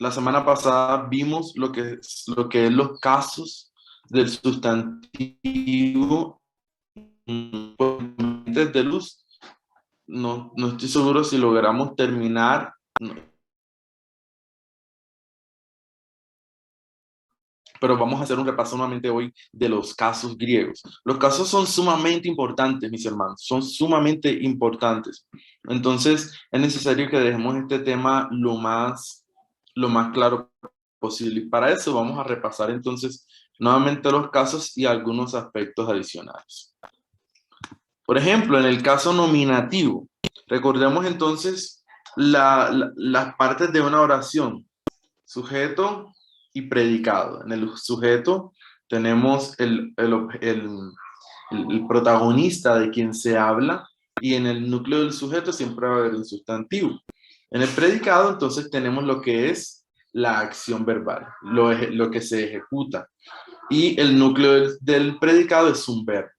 la semana pasada vimos lo que es los casos del sustantivo de luz. No estoy seguro si logramos terminar, pero vamos a hacer un repaso nuevamente hoy de los casos griegos. Los casos son sumamente importantes, mis hermanos, son sumamente importantes. Entonces, es necesario que dejemos este tema lo más claro posible. Y para eso vamos a repasar entonces nuevamente los casos y algunos aspectos adicionales. Por ejemplo, en el caso nominativo, recordemos entonces las partes de una oración: sujeto y predicado. En el sujeto tenemos el protagonista de quien se habla, y en el núcleo del sujeto siempre va a haber un sustantivo. En el predicado entonces tenemos lo que es la acción verbal, lo que se ejecuta, y el núcleo del predicado es un verbo.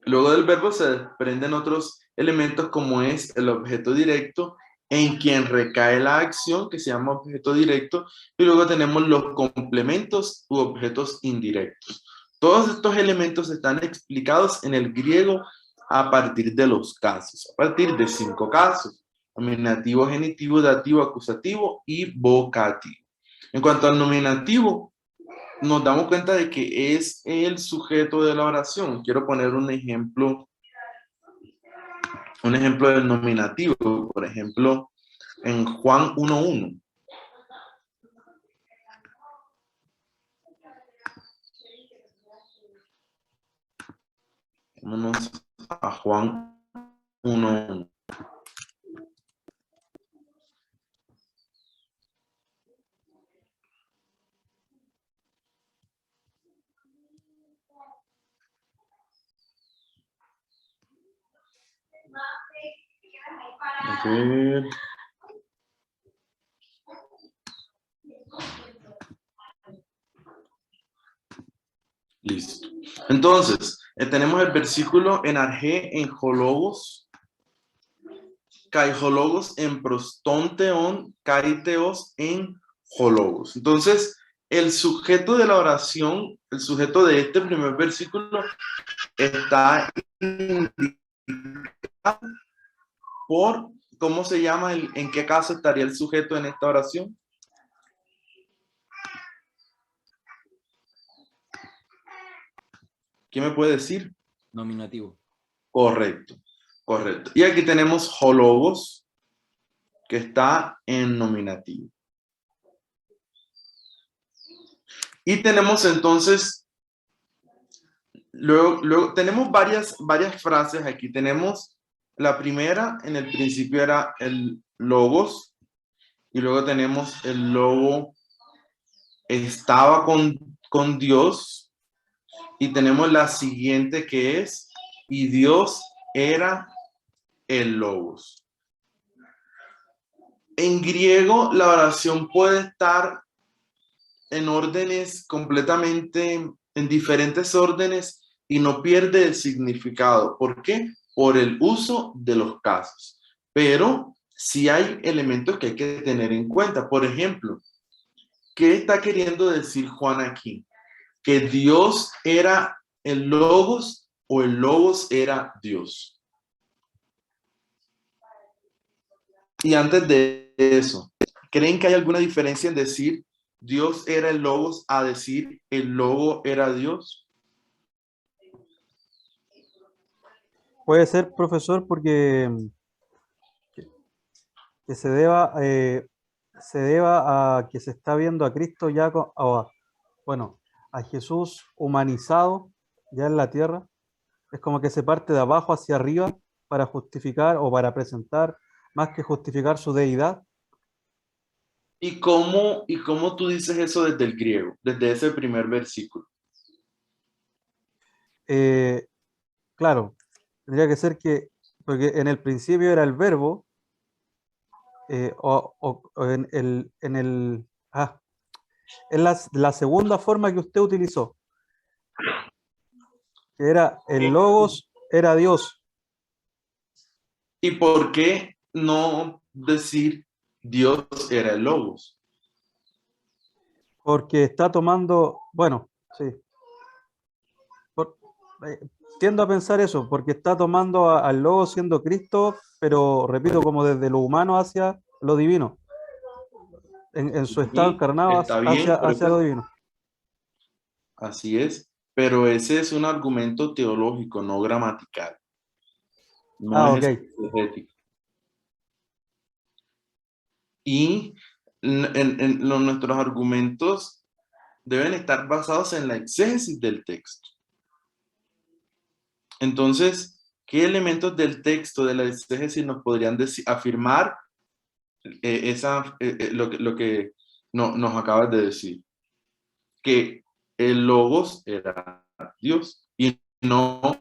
Luego del verbo se desprenden otros elementos como es el objeto directo, en quien recae la acción, que se llama objeto directo, y luego tenemos los complementos u objetos indirectos. Todos estos elementos están explicados en el griego a partir de los casos, a partir de 5 casos: nominativo, genitivo, dativo, acusativo y vocativo. En cuanto al nominativo, nos damos cuenta de que es el sujeto de la oración. Quiero poner un ejemplo del nominativo, por ejemplo, en Juan 1:1. Vámonos a Juan 1:1. A ver. Listo. Entonces, tenemos el versículo en arjé, en jologos, kai jologos, en prostonteon, kai teos, en jologos. Entonces, el sujeto de la oración, el sujeto de este primer versículo, está indicado por, ¿cómo se llama? ¿En qué caso estaría el sujeto en esta oración? ¿Quién me puede decir? Nominativo. Correcto, correcto. Y aquí tenemos jologos, que está en nominativo. Y tenemos entonces, luego tenemos varias frases aquí. Tenemos la primera: en el principio era el logos, y luego tenemos el logo estaba con Dios, y tenemos la siguiente que es: y Dios era el logos. En griego la oración puede estar en órdenes completamente, en diferentes órdenes, y no pierde el significado. ¿Por qué? Por el uso de los casos. Pero sí hay elementos que hay que tener en cuenta. Por ejemplo, ¿qué está queriendo decir Juan aquí? ¿Que Dios era el logos o el logos era Dios? Y antes de eso, ¿creen que hay alguna diferencia en decir Dios era el logos a decir el logo era Dios? Puede ser, profesor, porque que se deba a que se está viendo a Cristo ya, bueno, a Jesús humanizado ya en la tierra. Es como que se parte de abajo hacia arriba para justificar o para presentar, más que justificar su deidad. ¿Y cómo tú dices eso desde el griego, desde ese primer versículo? Claro, tendría que ser que, porque en el principio era el verbo, en la segunda forma que usted utilizó, que era el logos, era Dios. ¿Y por qué no decir Dios era el logos? Porque está tomando, bueno, sí. Por- eh, tiendo a pensar eso, porque está tomando al logo siendo Cristo, pero repito, como desde lo humano hacia lo divino, en su estado Y encarnado está bien, hacia lo divino. así es, pero ese es un argumento teológico, no gramatical, no Ah, es ok. exegético. Y nuestros argumentos deben estar basados en la exégesis del texto. Entonces, ¿qué elementos del texto de la exégesis nos podrían afirmar lo que nos acabas de decir? Que el logos era Dios y no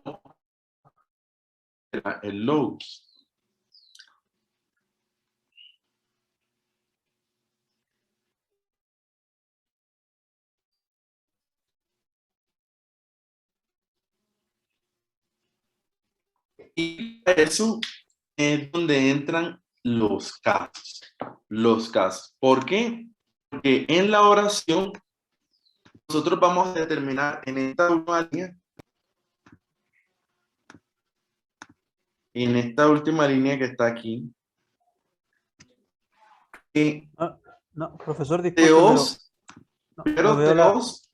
era el logos. Y eso es donde entran los casos. Los casos. ¿Por qué? Porque en la oración nosotros vamos a determinar en esta última línea que está aquí, que Ah, no, profesor, disculpe, pero Teos, no pero veo Teos,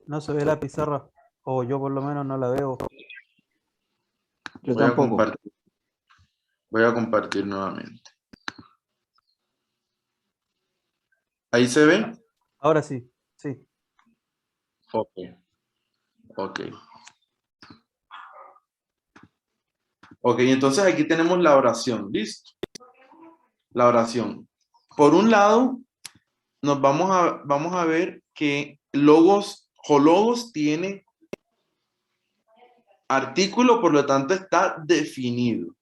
no se ve la pizarra, o yo por lo menos no la veo. Yo voy a tampoco. compartir, voy a compartir nuevamente. ¿Ahí se ve? Ahora sí, sí. Ok, ok. Ok, entonces aquí tenemos la oración, ¿listo? La oración. Por un lado, vamos a ver que hologos tiene artículo, por lo tanto está definido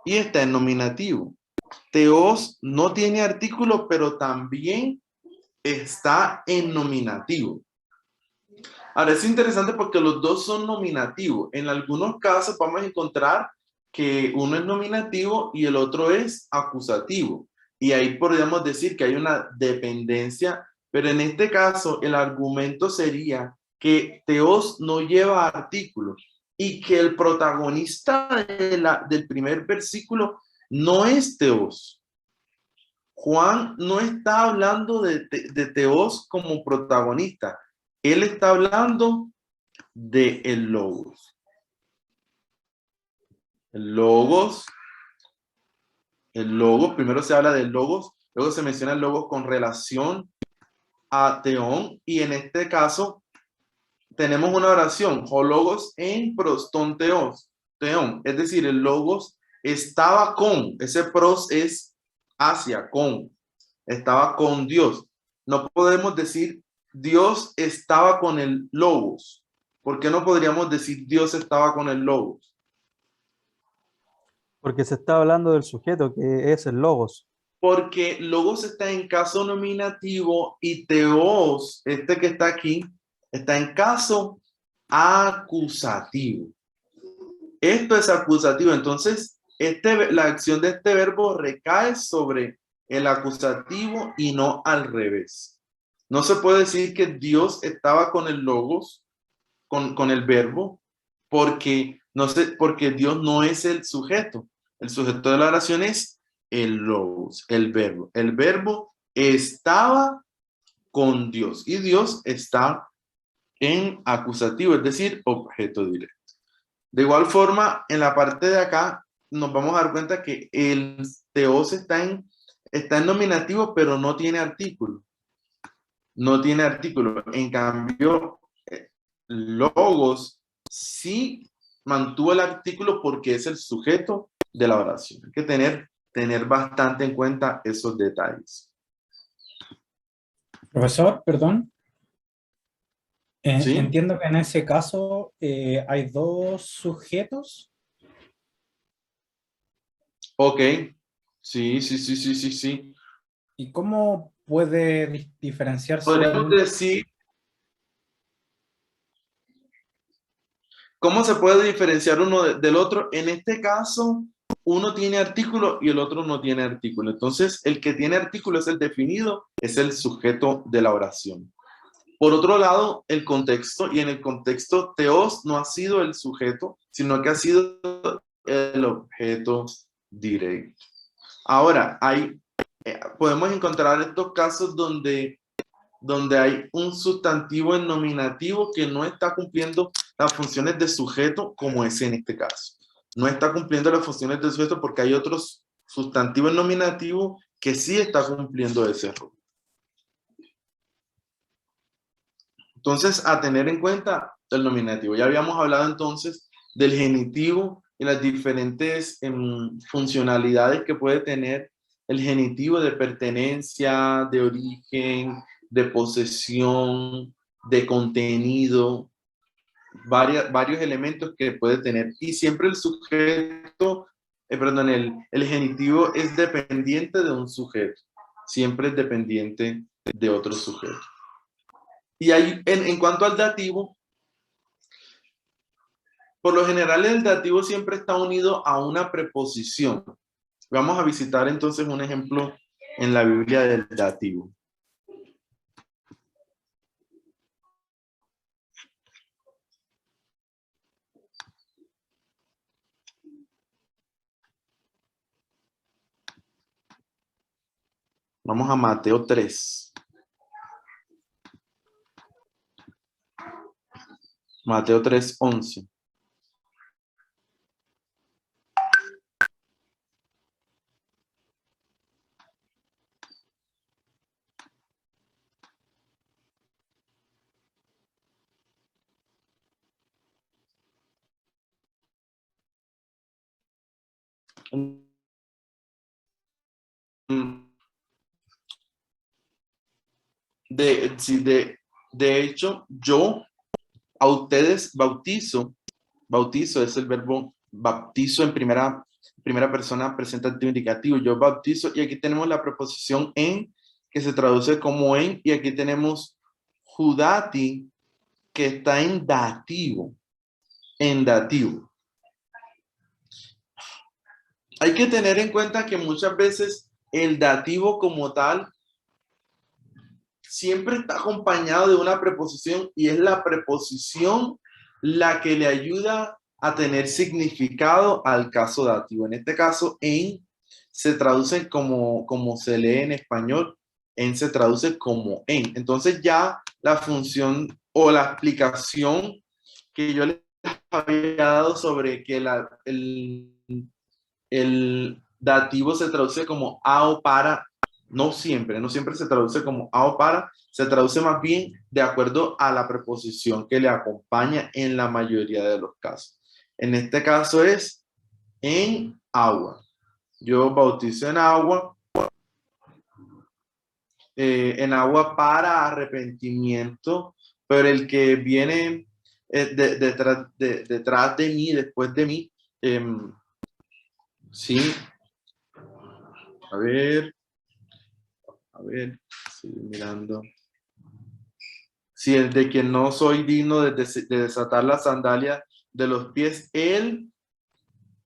y está en nominativo. Teos no tiene artículo, pero también está en nominativo. Ahora es interesante porque los dos son nominativos. En algunos casos vamos a encontrar que uno es nominativo y el otro es acusativo. Y ahí podríamos decir que hay una dependencia, pero en este caso el argumento sería que Teos no lleva artículos y que el protagonista del primer versículo no es Teos. Juan no está hablando de Teos como protagonista. Él está hablando de el logos. El logos, primero se habla del logos, luego se menciona el logos con relación a teón, y en este caso tenemos una oración, hologos en proston teón, es decir, el logos estaba con, ese pros es hacia, con, estaba con Dios. No podemos decir Dios estaba con el logos. ¿Por qué no podríamos decir Dios estaba con el logos? Porque se está hablando del sujeto, que es el logos. Porque logos está en caso nominativo y teos, este que está aquí, está en caso acusativo. Esto es acusativo, entonces la acción de este verbo recae sobre el acusativo y no al revés. No se puede decir que Dios estaba con el logos, con el verbo, porque, no sé, porque Dios no es el sujeto. El sujeto de la oración es el logos, el verbo. El verbo estaba con Dios y Dios está en acusativo, es decir, objeto directo. De igual forma, en la parte de acá nos vamos a dar cuenta que el teos está en nominativo, pero no tiene artículo. No tiene artículo. En cambio, logos sí mantuvo el artículo porque es el sujeto de la oración. Hay que tener bastante en cuenta esos detalles. Profesor, perdón. ¿Sí? Entiendo que en ese caso hay dos sujetos. Ok. Sí, sí, sí, sí, sí, sí. ¿Y cómo puede diferenciarse Podríamos uno? decir, ¿cómo se puede diferenciar uno del otro? En este caso, uno tiene artículo y el otro no tiene artículo. Entonces, el que tiene artículo es el definido, es el sujeto de la oración. Por otro lado, el contexto, y en el contexto teos no ha sido el sujeto, sino que ha sido el objeto directo. Ahora, podemos encontrar estos casos donde hay un sustantivo en nominativo que no está cumpliendo las funciones de sujeto, como es en este caso. No está cumpliendo las funciones de sujeto porque hay otros sustantivos en nominativo que sí está cumpliendo ese rol. Entonces, a tener en cuenta el nominativo. Ya habíamos hablado entonces del genitivo y las diferentes funcionalidades que puede tener el genitivo de pertenencia, de origen, de posesión, de contenido, varios elementos que puede tener. Y siempre el sujeto, el genitivo es dependiente de un sujeto. Siempre es dependiente de otro sujeto. Y en cuanto al dativo, por lo general el dativo siempre está unido a una preposición. Vamos a visitar entonces un ejemplo en la Biblia del dativo. Vamos a Mateo 3. Mateo 3:11. De hecho, yo a ustedes bautizo es el verbo bautizo en primera persona presentativo indicativo. Yo bautizo, y aquí tenemos la preposición en, que se traduce como en, y aquí tenemos judati, que está en dativo. En dativo. Hay que tener en cuenta que muchas veces el dativo como tal siempre está acompañado de una preposición, y es la preposición la que le ayuda a tener significado al caso dativo. En este caso, en se traduce como se lee en español, en se traduce como en. Entonces ya la función o la explicación que yo les había dado sobre que el dativo se traduce como a o para, no siempre se traduce como a o para, se traduce más bien de acuerdo a la preposición que le acompaña en la mayoría de los casos. En este caso es en agua. Yo bautizo en agua para arrepentimiento, pero el que viene detrás de mí, después de mí, sí, a ver, sigo mirando. Si el de quien no soy digno de desatar las sandalias de los pies, él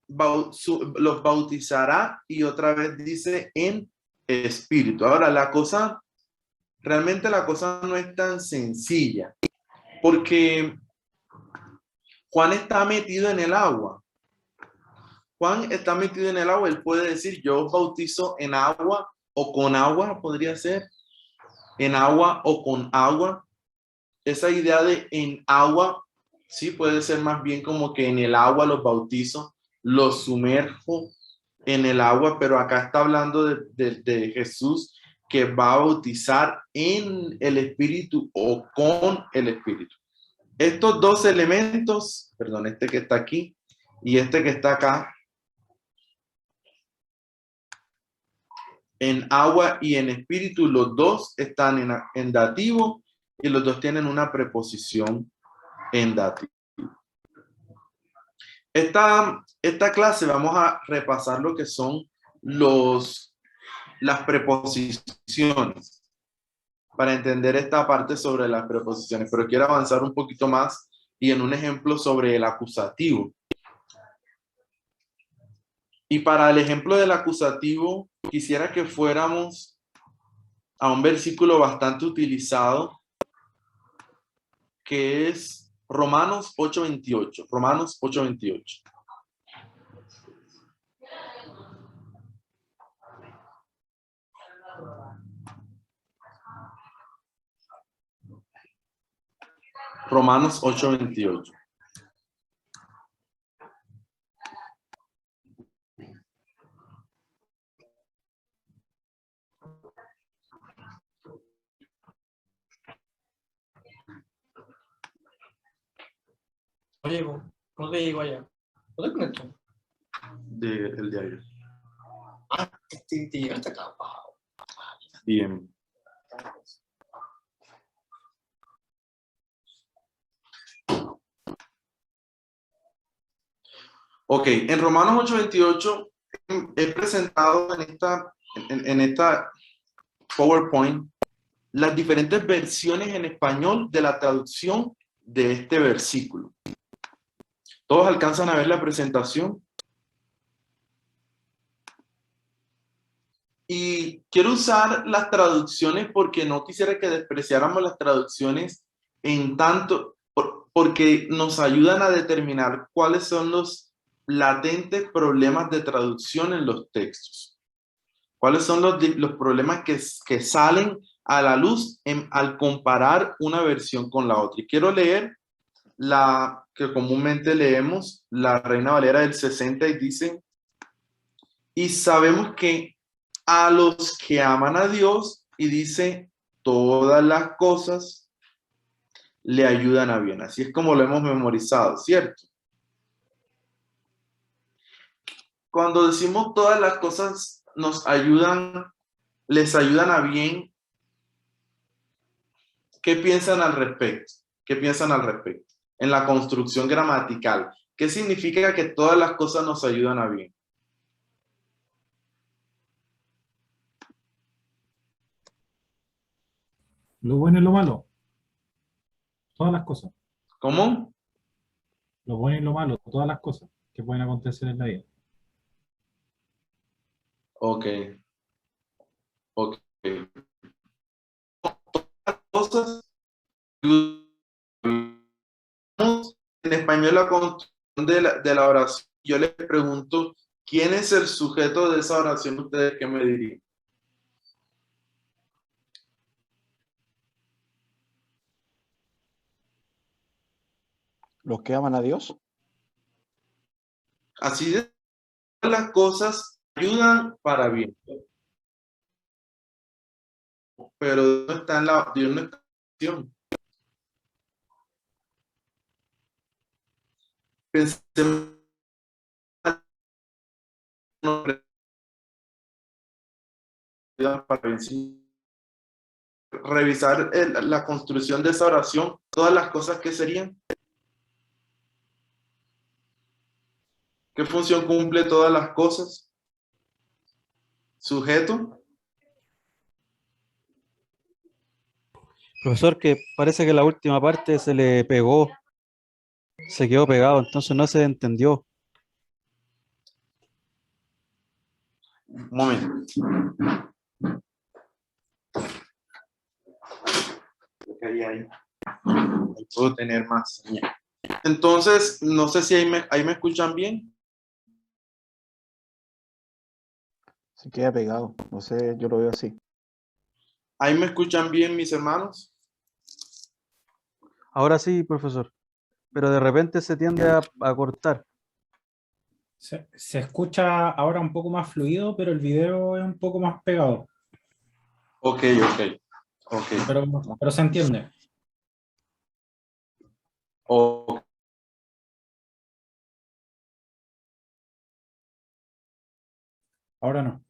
los bautizará, y otra vez dice en espíritu. Ahora, realmente la cosa no es tan sencilla, porque Juan está metido en el agua. Juan está metido en el agua, él puede decir, yo os bautizo en agua o con agua, podría ser, en agua o con agua. Esa idea de en agua, sí, puede ser más bien como que en el agua los bautizo, los sumerjo en el agua, pero acá está hablando de Jesús que va a bautizar en el Espíritu o con el Espíritu. Estos dos elementos, perdón, este que está aquí y este que está acá, en agua y en espíritu, los dos están en dativo, y los dos tienen una preposición en dativo. Esta clase vamos a repasar lo que son las preposiciones, para entender esta parte sobre las preposiciones, pero quiero avanzar un poquito más y en un ejemplo sobre el acusativo. Y para el ejemplo del acusativo, quisiera que fuéramos a un versículo bastante utilizado que es Romanos 8:28. Romanos 8:28. Romanos 8:28. Oye, ¿cómo te digo allá? ¿Dónde conecto? Del diario. Ah, te llegaste acá. Wow. Bien. Ok, en Romanos 8:28 he presentado en esta PowerPoint las diferentes versiones en español de la traducción de este versículo. ¿Todos alcanzan a ver la presentación? Y quiero usar las traducciones porque no quisiera que despreciáramos las traducciones en tanto, porque nos ayudan a determinar cuáles son los latentes problemas de traducción en los textos. ¿Cuáles son los problemas que salen a la luz al comparar una versión con la otra? Y quiero leer la que comúnmente leemos, la Reina Valera del 60, y dice: y sabemos que a los que aman a Dios, y dice, todas las cosas le ayudan a bien. Así es como lo hemos memorizado, ¿cierto? Cuando decimos todas las cosas nos ayudan, les ayudan a bien, ¿qué piensan al respecto? ¿Qué piensan al respecto? En la construcción gramatical, ¿qué significa que todas las cosas nos ayudan a bien? Lo bueno y lo malo. Todas las cosas. ¿Cómo? Lo bueno y lo malo. Todas las cosas que pueden acontecer en la vida. Ok. Ok. Todas las cosas en español la construcción de la oración. Yo les pregunto, ¿quién es el sujeto de esa oración? ¿Ustedes qué me dirían? Los que aman a Dios. Así de las cosas ayudan para bien. Pero Dios no está en la oración. Pensemos para bien. Revisar la construcción de esa oración, todas las cosas que serían. ¿Qué función cumple todas las cosas? Sujeto. Profesor, que parece que la última parte se le pegó, se quedó pegado, entonces no se entendió. Un momento. Ahí puedo tener más. Entonces, no sé si ahí me escuchan bien. Se queda pegado. No sé, yo lo veo así. ¿Ahí me escuchan bien, mis hermanos? Ahora sí, profesor, pero de repente se tiende a cortar. Se escucha ahora un poco más fluido, pero el video es un poco más pegado. Ok. Pero se entiende. Ok. Ahora no.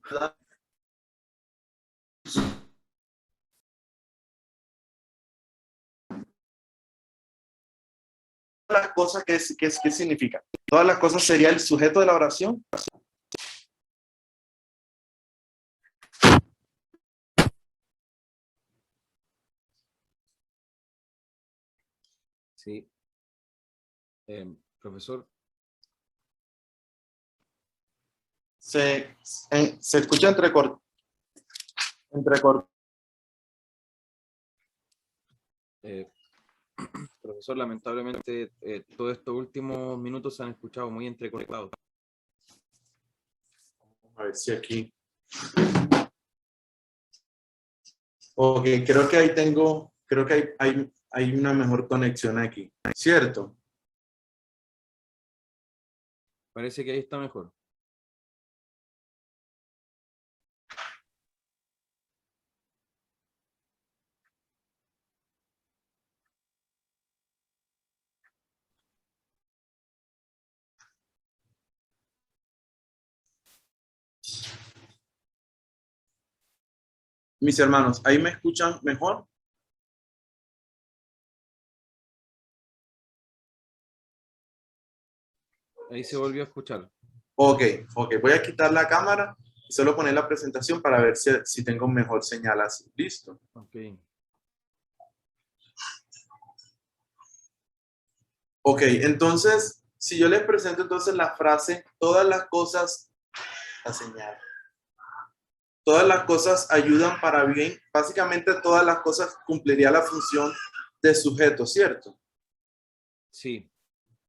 Las cosas, ¿qué significa? Todas las cosas sería el sujeto de la oración. Sí. Profesor, Se escucha entrecortado. profesor, lamentablemente todos estos últimos minutos se han escuchado muy entrecortados. A ver si aquí. Ok, creo que ahí tengo, creo que hay una mejor conexión aquí, ¿cierto? Parece que ahí está mejor. Mis hermanos, ¿ahí me escuchan mejor? Ahí se volvió a escuchar. Ok, voy a quitar la cámara y solo poner la presentación para ver si tengo mejor señal así. Listo. Ok. Ok, entonces, si yo les presento entonces la frase, todas las cosas, la señal, todas las cosas ayudan para bien, básicamente todas las cosas cumpliría la función de sujeto, ¿cierto? Sí.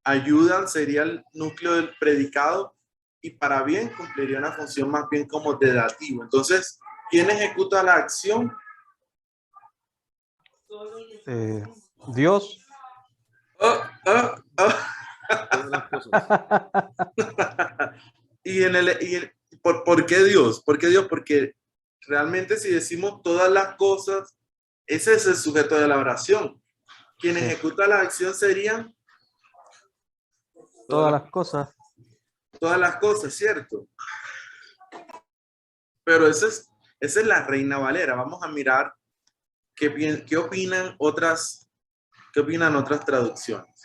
Ayudan sería el núcleo del predicado y para bien cumpliría una función más bien como de dativo. Entonces, ¿quién ejecuta la acción? Dios. Todas las cosas. ¿Por qué Dios? ¿Por qué Dios? Porque realmente si decimos todas las cosas, ese es el sujeto de la oración. Quien Sí. ejecuta la acción serían Todas las cosas. todas las cosas, ¿cierto? Pero esa es la Reina Valera. Vamos a mirar qué opinan otras traducciones.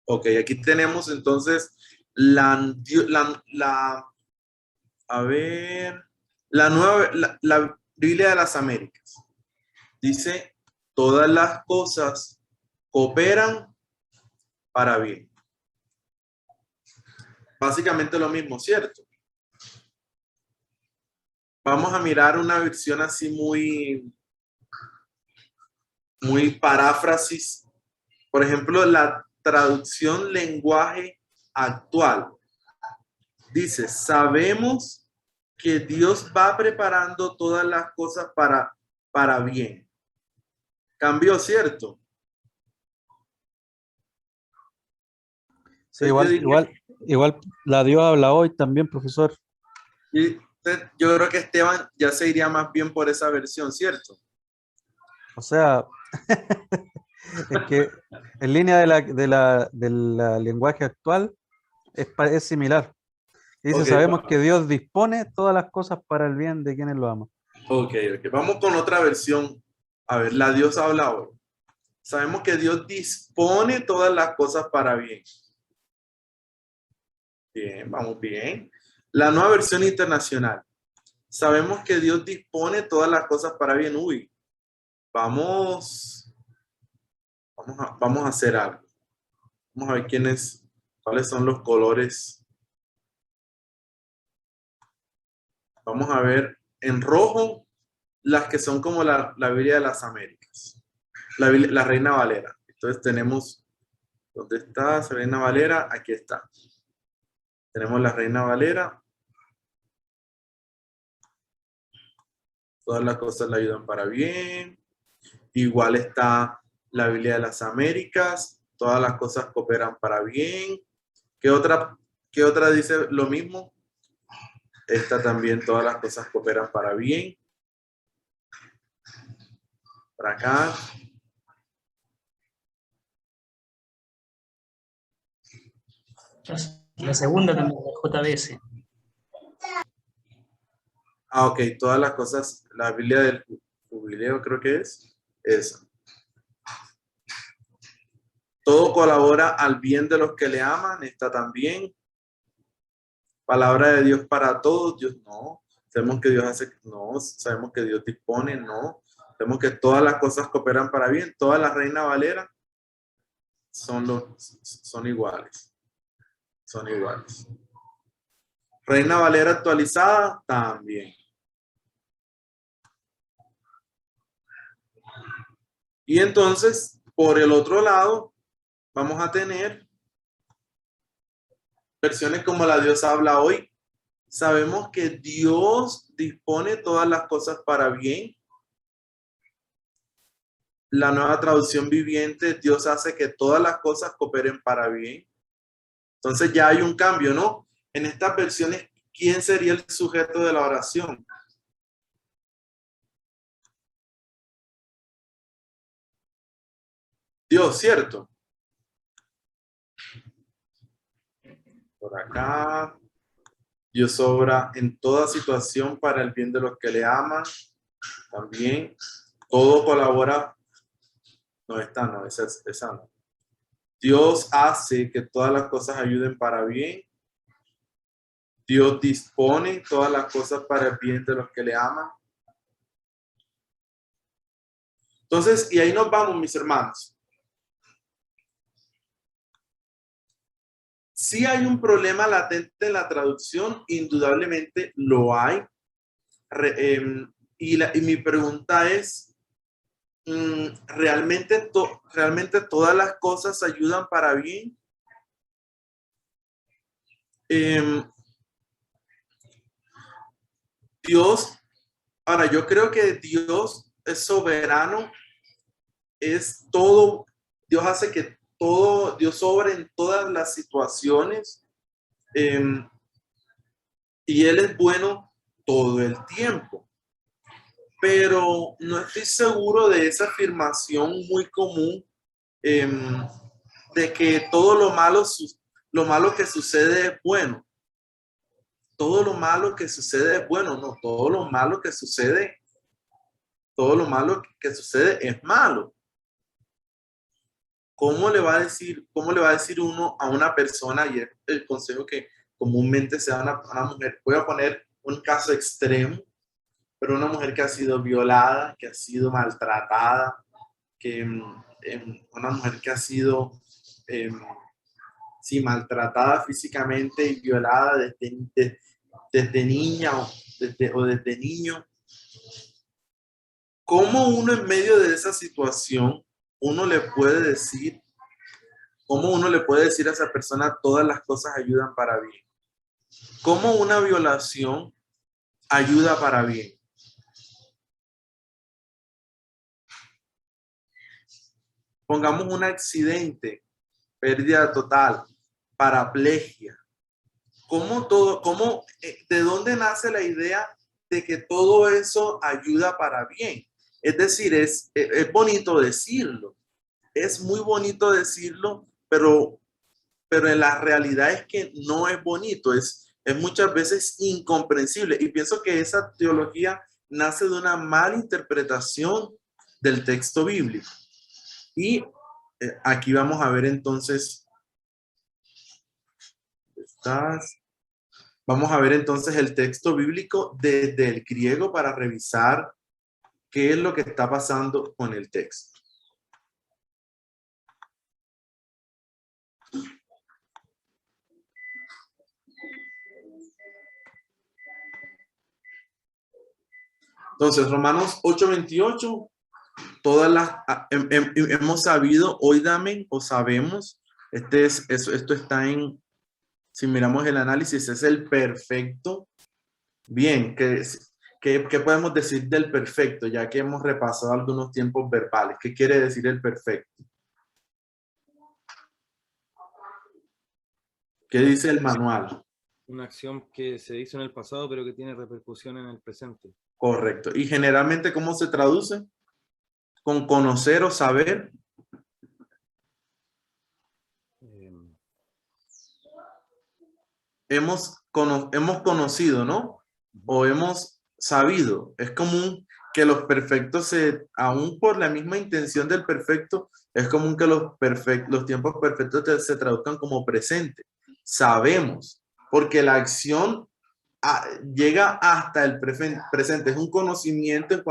Ok, aquí tenemos entonces la Biblia de las Américas. Dice, todas las cosas cooperan para bien. Básicamente lo mismo, ¿cierto? Vamos a mirar una versión así muy paráfrasis. Por ejemplo, la traducción lenguaje actual. Dice, sabemos que Dios va preparando todas las cosas para bien. Cambió, ¿cierto? Sí, igual la Dios habla hoy también, profesor. Yo creo que Esteban ya se iría más bien por esa versión, ¿cierto? O sea, es que en línea del lenguaje actual es similar. Dice, Ok, sabemos que Dios dispone todas las cosas para el bien de quienes lo aman. ok. Vamos con otra versión. A ver, la Dios habla hoy. Sabemos que Dios dispone todas las cosas para bien. Bien, vamos bien. La nueva versión internacional. Sabemos que Dios dispone todas las cosas para bien. Uy, vamos a hacer algo. Vamos a ver cuáles son los colores. Vamos a ver en rojo las que son como la Biblia de las Américas. La Reina Valera. Entonces tenemos, ¿dónde está esa Reina Valera? Aquí está. Tenemos la Reina Valera. Todas las cosas le ayudan para bien. Igual está la Biblia de las Américas. Todas las cosas cooperan para bien. ¿Qué otra dice lo mismo? Esta también, todas las cosas cooperan para bien. Para acá. La segunda también, la JBS. Ah, ok, todas las cosas, la Biblia del Jubileo creo que es esa. Todo colabora al bien de los que le aman, está también. Palabra de Dios para todos, Dios no. Sabemos que Dios hace, no. Sabemos que Dios dispone, no. Sabemos que todas las cosas cooperan para bien. Todas las Reina Valera son iguales. Son iguales. Reina Valera actualizada también. Y entonces Por el otro lado, vamos a tener versiones como la Dios habla hoy. Sabemos que Dios dispone todas las cosas para bien. La Nueva Traducción Viviente, Dios hace que todas las cosas cooperen para bien. Entonces ya hay un cambio, ¿no? En estas versiones, ¿quién sería el sujeto de la oración? Dios, ¿cierto? Por acá, Dios obra en toda situación para el bien de los que le aman. También, todo colabora. No, esta no, esa no. Dios hace que todas las cosas ayuden para bien. Dios dispone todas las cosas para el bien de los que le aman. Entonces, y ahí nos vamos, mis hermanos. Si hay un problema latente en la traducción, indudablemente lo hay. Y mi pregunta es, ¿realmente todas las cosas ayudan para bien? Dios, ahora yo creo que Dios es soberano, es todo, Dios hace que todo, Dios obra en todas las situaciones, y Él es bueno todo el tiempo. Pero no estoy seguro de esa afirmación muy común, de que todo lo malo que sucede es bueno. Todo lo malo que sucede es bueno, no, todo lo malo que sucede es malo. ¿Cómo le va a decir uno a una persona, y es el consejo que comúnmente se da a una mujer? Voy a poner un caso extremo, pero una mujer que ha sido violada, que ha sido maltratada, una mujer que ha sido maltratada físicamente y violada desde niña o desde niño. ¿Cómo uno en medio de esa situación, uno le puede decir a esa persona todas las cosas ayudan para bien? ¿Cómo una violación ayuda para bien? Pongamos un accidente, pérdida total, paraplegia. ¿De dónde nace la idea de que todo eso ayuda para bien? Es decir, es bonito decirlo, es muy bonito decirlo, pero en la realidad es que no es bonito, es muchas veces incomprensible. Y pienso que esa teología nace de una mala interpretación del texto bíblico. Y aquí vamos a ver entonces, vamos a ver entonces el texto bíblico desde el griego para revisar qué es lo que está pasando con el texto. Entonces, Romanos 8:28, hemos sabido, oídame o sabemos, esto está en, si miramos el análisis, es el perfecto. Bien, ¿qué podemos decir del perfecto? Ya que hemos repasado algunos tiempos verbales. ¿Qué quiere decir el perfecto? ¿Qué dice el manual? Una acción que se hizo en el pasado, pero que tiene repercusión en el presente. Correcto. ¿Y generalmente cómo se traduce? ¿Con conocer o saber? Hemos conocido, ¿no? O hemos sabido. Es común que los perfectos aún por la misma intención del perfecto, es común que los tiempos perfectos se traduzcan como presente. Sabemos, porque la acción llega hasta el presente. Es un conocimiento en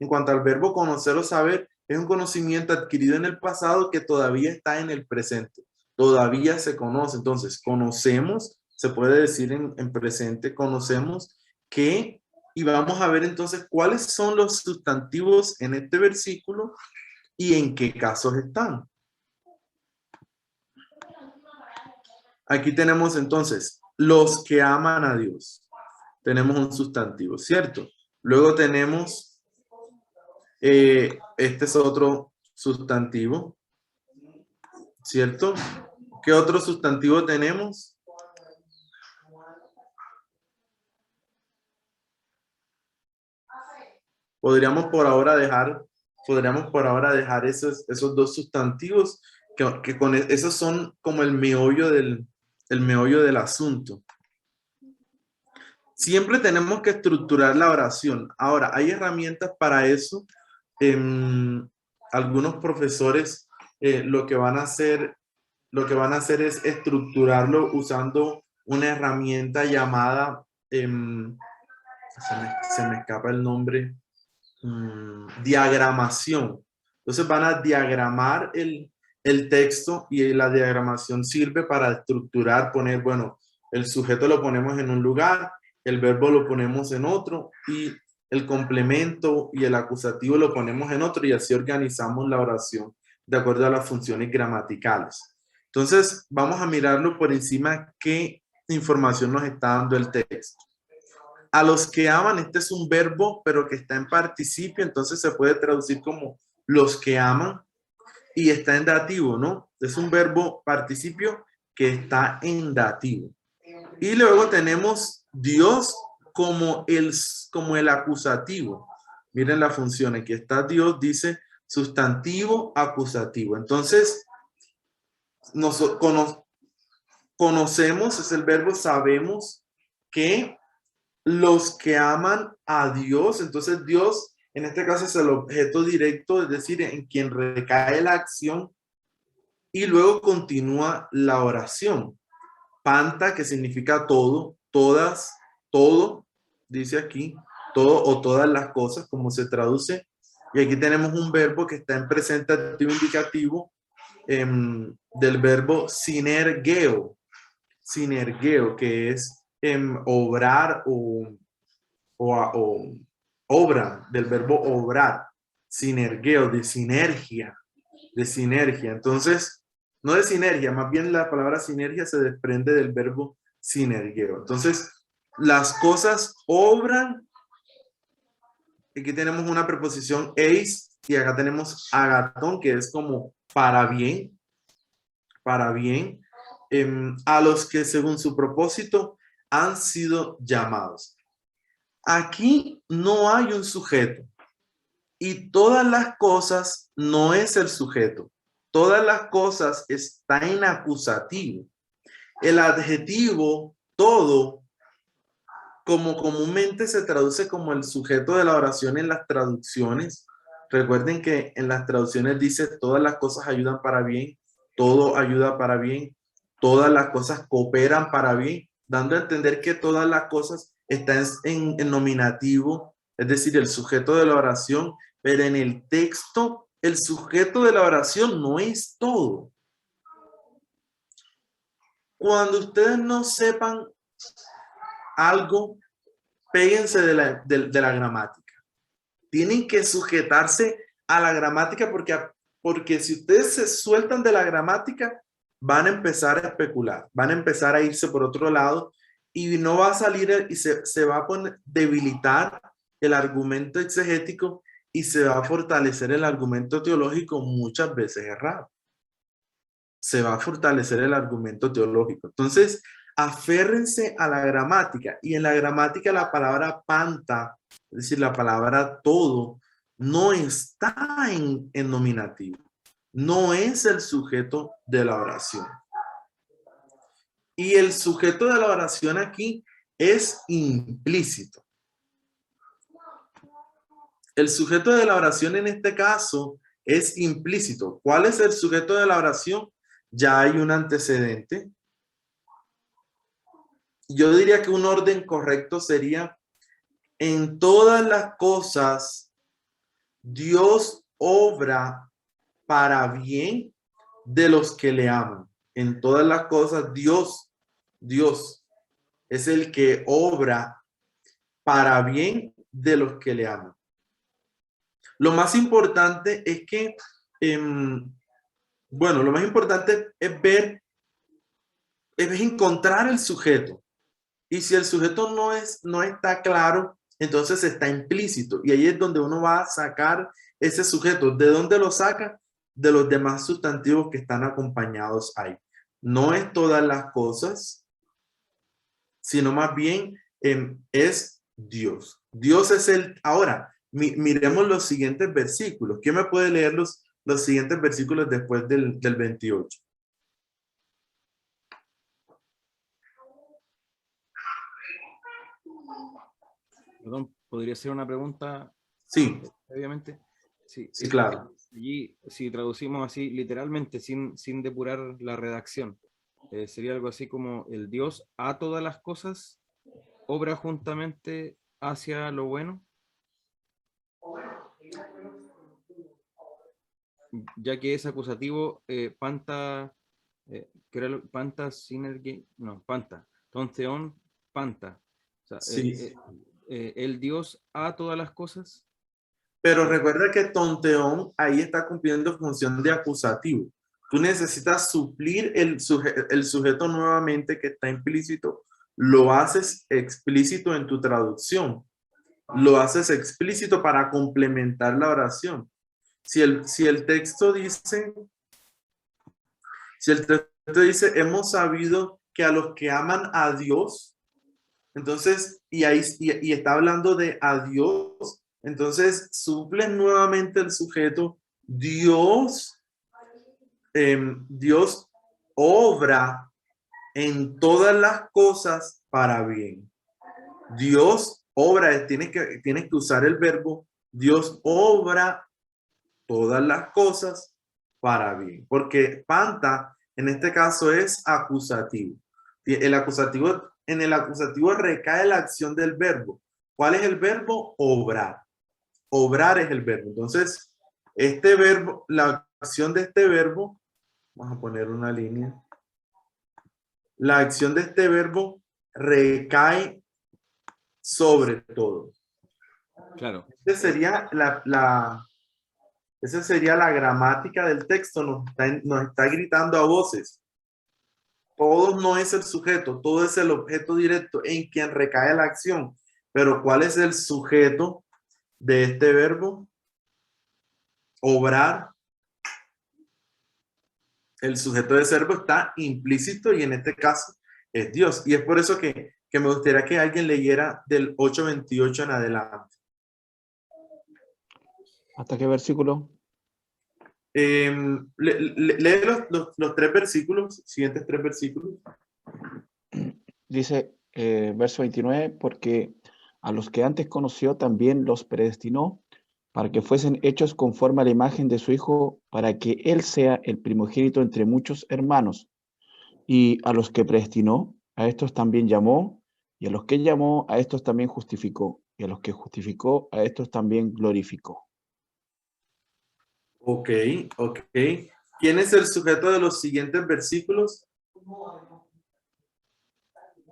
cuanto al verbo conocer o saber, es un conocimiento adquirido en el pasado que todavía está en el presente. Todavía se conoce. Entonces, conocemos, se puede decir en presente, conocemos que, y vamos a ver entonces cuáles son los sustantivos en este versículo y en qué casos están. Aquí tenemos entonces los que aman a Dios. Tenemos un sustantivo, ¿cierto? Luego tenemos, este es otro sustantivo, ¿cierto? ¿Qué otro sustantivo tenemos? Podríamos por ahora dejar esos dos sustantivos que con esos son como el meollo del asunto. Siempre tenemos que estructurar la oración. Ahora, hay herramientas para eso. Algunos profesores lo que van a hacer es estructurarlo usando una herramienta llamada, se me escapa el nombre, diagramación. Entonces van a diagramar el texto y la diagramación sirve para estructurar, poner, bueno, el sujeto lo ponemos en un lugar, el verbo lo ponemos en otro y el complemento y el acusativo lo ponemos en otro y así organizamos la oración de acuerdo a las funciones gramaticales. Entonces vamos a mirarlo por encima qué información nos está dando el texto. A los que aman, este es un verbo, pero que está en participio, entonces se puede traducir como los que aman y está en dativo, ¿no? Es un verbo participio que está en dativo. Y luego tenemos Dios como el acusativo. Miren la función, aquí está Dios, dice sustantivo acusativo. Entonces, conocemos, es el verbo, sabemos que los que aman a Dios, entonces Dios en este caso es el objeto directo, es decir, en quien recae la acción y luego continúa la oración. Panta, que significa todo, todas, todo, dice aquí, todo o todas las cosas, como se traduce. Y aquí tenemos un verbo que está en presente activo indicativo del verbo sinergeo, que es obrar o obra, del verbo obrar, sinergeo, de sinergia. Entonces, no de sinergia, más bien la palabra sinergia se desprende del verbo sinergeo. Entonces, las cosas obran. Aquí tenemos una preposición eis y acá tenemos agatón, que es como para bien, a los que según su propósito han sido llamados. Aquí no hay un sujeto y todas las cosas no es el sujeto. Todas las cosas está en acusativo. El adjetivo todo, como comúnmente se traduce como el sujeto de la oración en las traducciones. Recuerden que en las traducciones dice todas las cosas ayudan para bien, todo ayuda para bien, todas las cosas cooperan para bien, dando a entender que todas las cosas están en nominativo, es decir, el sujeto de la oración, pero en el texto el sujeto de la oración no es todo. Cuando ustedes no sepan algo, péguense de la gramática. Tienen que sujetarse a la gramática porque si ustedes se sueltan de la gramática, van a empezar a especular, van a empezar a irse por otro lado y no va a salir y se va a debilitar el argumento exegético y se va a fortalecer el argumento teológico muchas veces errado. Se va a fortalecer el argumento teológico. Entonces, aférrense a la gramática y en la gramática la palabra panta, es decir, la palabra todo, no está en nominativo. No es el sujeto de la oración. Y el sujeto de la oración aquí es implícito. El sujeto de la oración en este caso es implícito. ¿Cuál es el sujeto de la oración? Ya hay un antecedente. Yo diría que un orden correcto sería: en todas las cosas Dios obra para bien de los que le aman. En todas las cosas Dios es el que obra para bien de los que le aman. Lo más importante es que bueno, lo más importante es ver, es encontrar el sujeto. Y si el sujeto no está claro, entonces está implícito. Y ahí es donde uno va a sacar ese sujeto. ¿De dónde lo saca? De los demás sustantivos que están acompañados ahí. No es todas las cosas, sino más bien es Dios. Dios es el... Ahora, miremos los siguientes versículos. ¿Quién me puede leer los siguientes versículos después del 28? Perdón, ¿podría ser una pregunta? Sí, Obviamente. Sí, sí, claro. Allí, si traducimos así literalmente, sin depurar la redacción, sería algo así como el Dios a todas las cosas obra juntamente hacia lo bueno, ya que es acusativo panta, panta synergy, no, panta, tonceón, panta. O sea, Sí. el Dios a todas las cosas. Pero recuerda que tonteón ahí está cumpliendo función de acusativo. Tú necesitas suplir el sujeto nuevamente que está implícito. Lo haces explícito en tu traducción. Lo haces explícito para complementar la oración. Si el texto dice, hemos sabido que a los que aman a Dios, entonces, y está hablando de a Dios, entonces suple nuevamente el sujeto. Dios, Dios obra en todas las cosas para bien. Dios obra, tienes que usar el verbo, Dios obra todas las cosas para bien, porque panta en este caso es acusativo. En el acusativo recae la acción del verbo. ¿Cuál es el verbo? Obrar. Obrar es el verbo. Entonces, este verbo, la acción de este verbo, vamos a poner una línea. La acción de este verbo recae sobre todo. Claro. Esa sería la gramática del texto, nos está gritando a voces. Todo no es el sujeto, todo es el objeto directo en quien recae la acción. Pero ¿cuál es el sujeto de este verbo? Obrar. El sujeto de ese verbo está implícito y en este caso es Dios. Y es por eso que me gustaría que alguien leyera del 8:28 en adelante. ¿Hasta qué versículo? Lee los tres versículos, siguientes tres versículos. Dice, verso 29, porque a los que antes conoció también los predestinó para que fuesen hechos conforme a la imagen de su Hijo, para que Él sea el primogénito entre muchos hermanos. Y a los que predestinó, a estos también llamó, y a los que llamó, a estos también justificó, y a los que justificó, a estos también glorificó. Ok. ¿Quién es el sujeto de los siguientes versículos?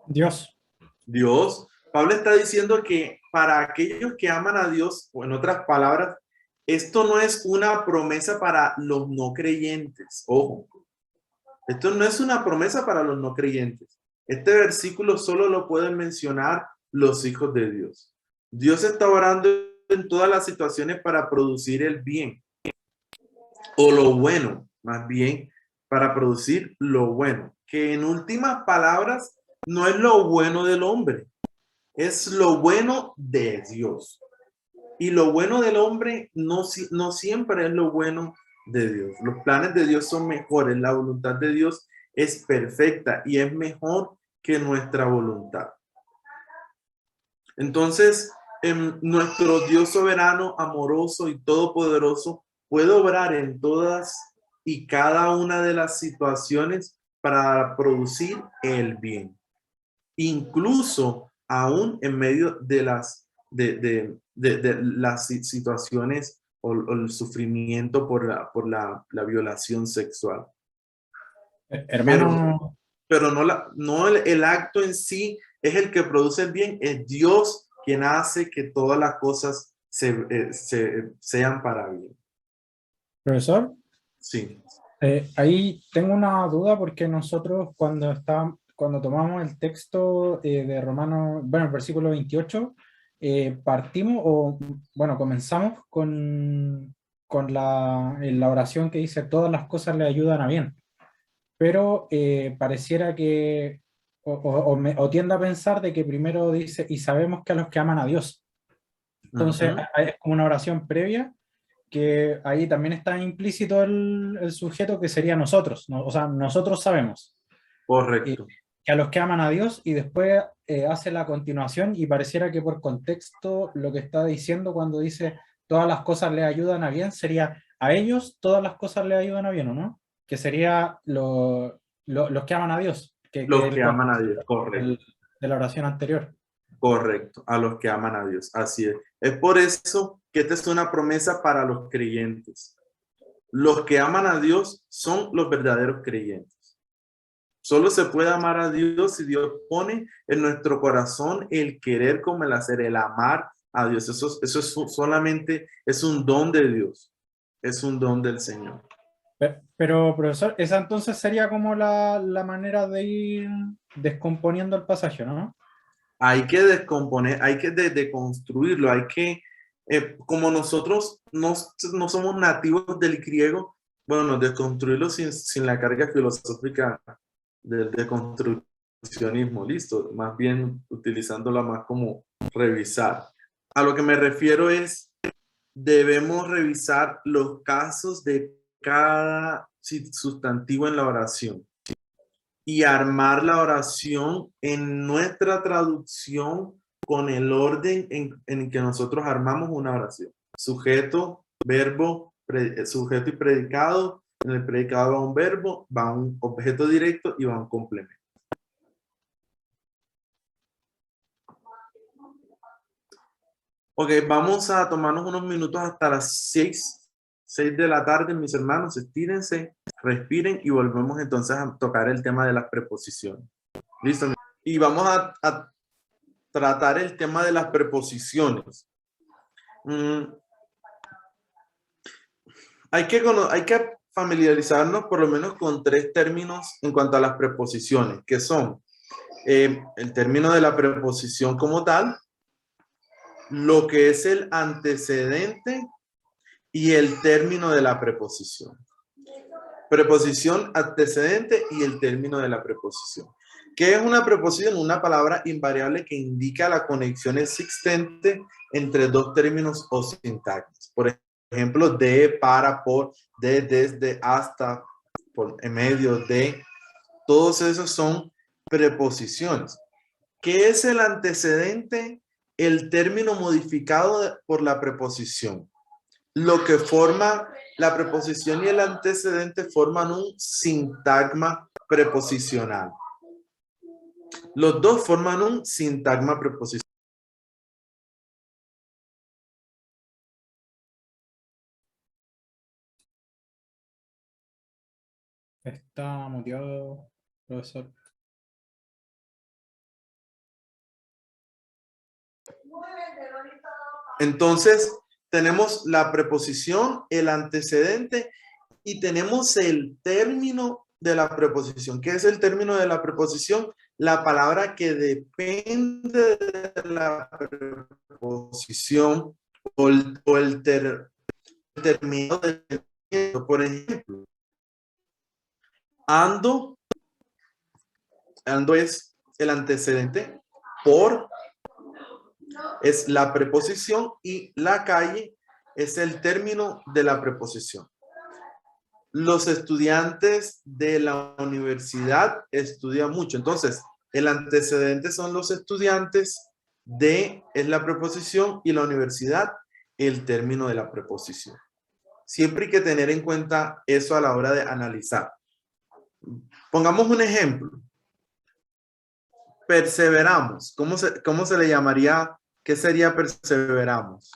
Dios. Dios. Pablo está diciendo que para aquellos que aman a Dios, o en otras palabras, esto no es una promesa para los no creyentes. Ojo, esto no es una promesa para los no creyentes. Este versículo solo lo pueden mencionar los hijos de Dios. Dios está orando en todas las situaciones para producir el bien, o lo bueno, más bien, para producir lo bueno, que en últimas palabras no es lo bueno del hombre, es lo bueno de Dios. Y lo bueno del hombre no siempre es lo bueno de Dios. Los planes de Dios son mejores, la voluntad de Dios es perfecta y es mejor que nuestra voluntad. Entonces, nuestro Dios soberano, amoroso y todopoderoso puede obrar en todas y cada una de las situaciones para producir el bien. Incluso aún en medio de las situaciones o el sufrimiento por la violación sexual. Hermano, Pero no el acto en sí es el que produce el bien, es Dios quien hace que todas las cosas sean para bien. Profesor, Sí. ahí tengo una duda porque nosotros cuando tomamos el texto de Romanos, bueno, el versículo 28, partimos o, bueno, comenzamos con la oración que dice todas las cosas le ayudan a bien, pero pareciera que, o tiende a pensar de que primero dice, y sabemos que a los que aman a Dios. Entonces, Ujú. es como una oración previa que ahí también está implícito el sujeto que sería nosotros, ¿no? O sea, nosotros sabemos Correcto. que a los que aman a Dios y después hace la continuación y pareciera que por contexto lo que está diciendo cuando dice todas las cosas le ayudan a bien sería a ellos todas las cosas le ayudan a bien, ¿o no? Que sería los que aman a Dios, que Los el que aman a Dios, contexto correcto. de la oración anterior. Correcto, a los que aman a Dios. Así es. Es por eso que esta es una promesa para los creyentes. Los que aman a Dios son los verdaderos creyentes. Solo se puede amar a Dios si Dios pone en nuestro corazón el querer como el hacer, el amar a Dios. Eso solamente es un don de Dios. Es un don del Señor. Pero, profesor, esa entonces sería como la manera de ir descomponiendo el pasaje, ¿no? Hay que descomponer, hay que deconstruirlo, hay que, como nosotros no somos nativos del griego, bueno, desconstruirlo sin la carga filosófica del deconstruccionismo, listo, más bien utilizándola más como revisar. A lo que me refiero es, debemos revisar los casos de cada sustantivo en la oración y armar la oración en nuestra traducción con el orden en que nosotros armamos una oración. Sujeto, verbo, sujeto y predicado. En el predicado va un verbo, va un objeto directo y va un complemento. Ok, vamos a tomarnos unos minutos hasta las 6 de la tarde, mis hermanos. Estírense, respiren y volvemos entonces a tocar el tema de las preposiciones. ¿Listo? Y vamos a tratar el tema de las preposiciones. Hay que familiarizarnos por lo menos con 3 términos en cuanto a las preposiciones, que son el término de la preposición como tal, lo que es el antecedente y el término de la preposición. Preposición, antecedente y el término de la preposición. ¿Qué es una preposición? Una palabra invariable que indica la conexión existente entre dos términos o sintagmas. Por ejemplo, de, para, por, de, desde, hasta, por, en medio, de. Todos esos son preposiciones. ¿Qué es el antecedente? El término modificado por la preposición. Lo que forma la preposición y el antecedente forman un sintagma preposicional. Los dos forman un sintagma preposicional. Está muteado, profesor. Entonces, tenemos la preposición, el antecedente y tenemos el término de la preposición. ¿Qué es el término de la preposición? La palabra que depende de la preposición o el término del término. Por ejemplo, ando es el antecedente, por es la preposición y la calle es el término de la preposición. Los estudiantes de la universidad estudian mucho. Entonces, el antecedente son los estudiantes, de es la preposición y la universidad el término de la preposición. Siempre hay que tener en cuenta eso a la hora de analizar. Pongamos un ejemplo. Perseveramos. ¿Cómo se le llamaría? ¿Qué sería perseveramos?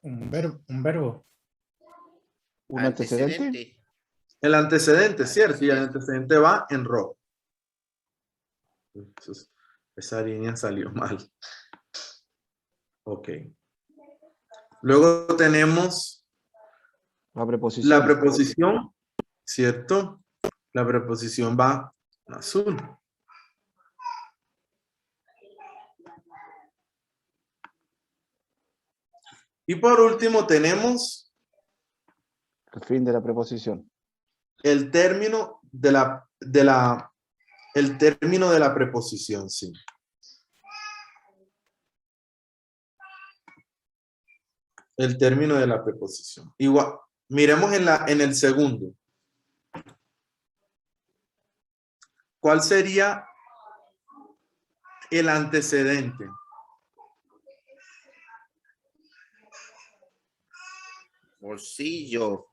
Un verbo. ¿Un antecedente? El antecedente, ¿cierto? Y el antecedente va en rojo. Esa línea salió mal. Ok. Luego tenemos La preposición. la preposición, ¿cierto? La preposición va en azul. Y por último tenemos El fin de la preposición. el término el término de la preposición, sí. El término de la preposición. Igual, miremos en el segundo. ¿Cuál sería el antecedente? Bolsillo.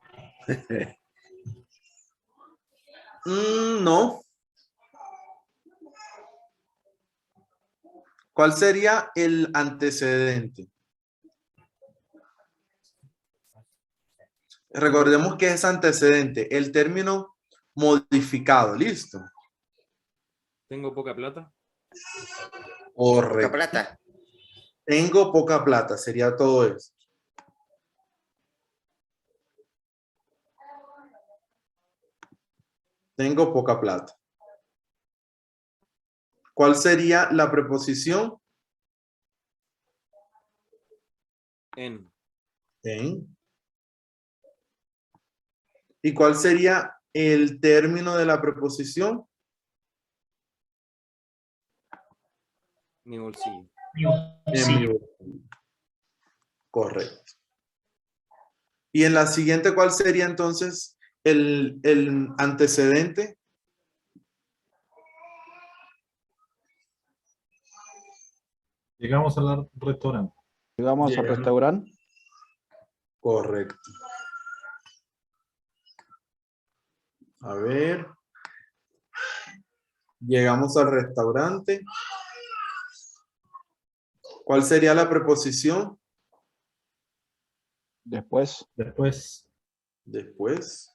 No. ¿Cuál sería el antecedente? Recordemos que es antecedente, el término modificado, ¿listo? Tengo poca plata. Poca Correcto. plata. Tengo poca plata, sería todo eso. Tengo poca plata. ¿Cuál sería la preposición? En. En. ¿Y cuál sería el término de la preposición? Mi bolsillo. En mi bolsillo. Correcto. Y en la siguiente, ¿cuál sería entonces el antecedente? Llegamos al restaurante. Llegamos al Llegamos. restaurante. Correcto. A ver. Llegamos al restaurante. ¿Cuál sería la preposición? Después. Después, Después.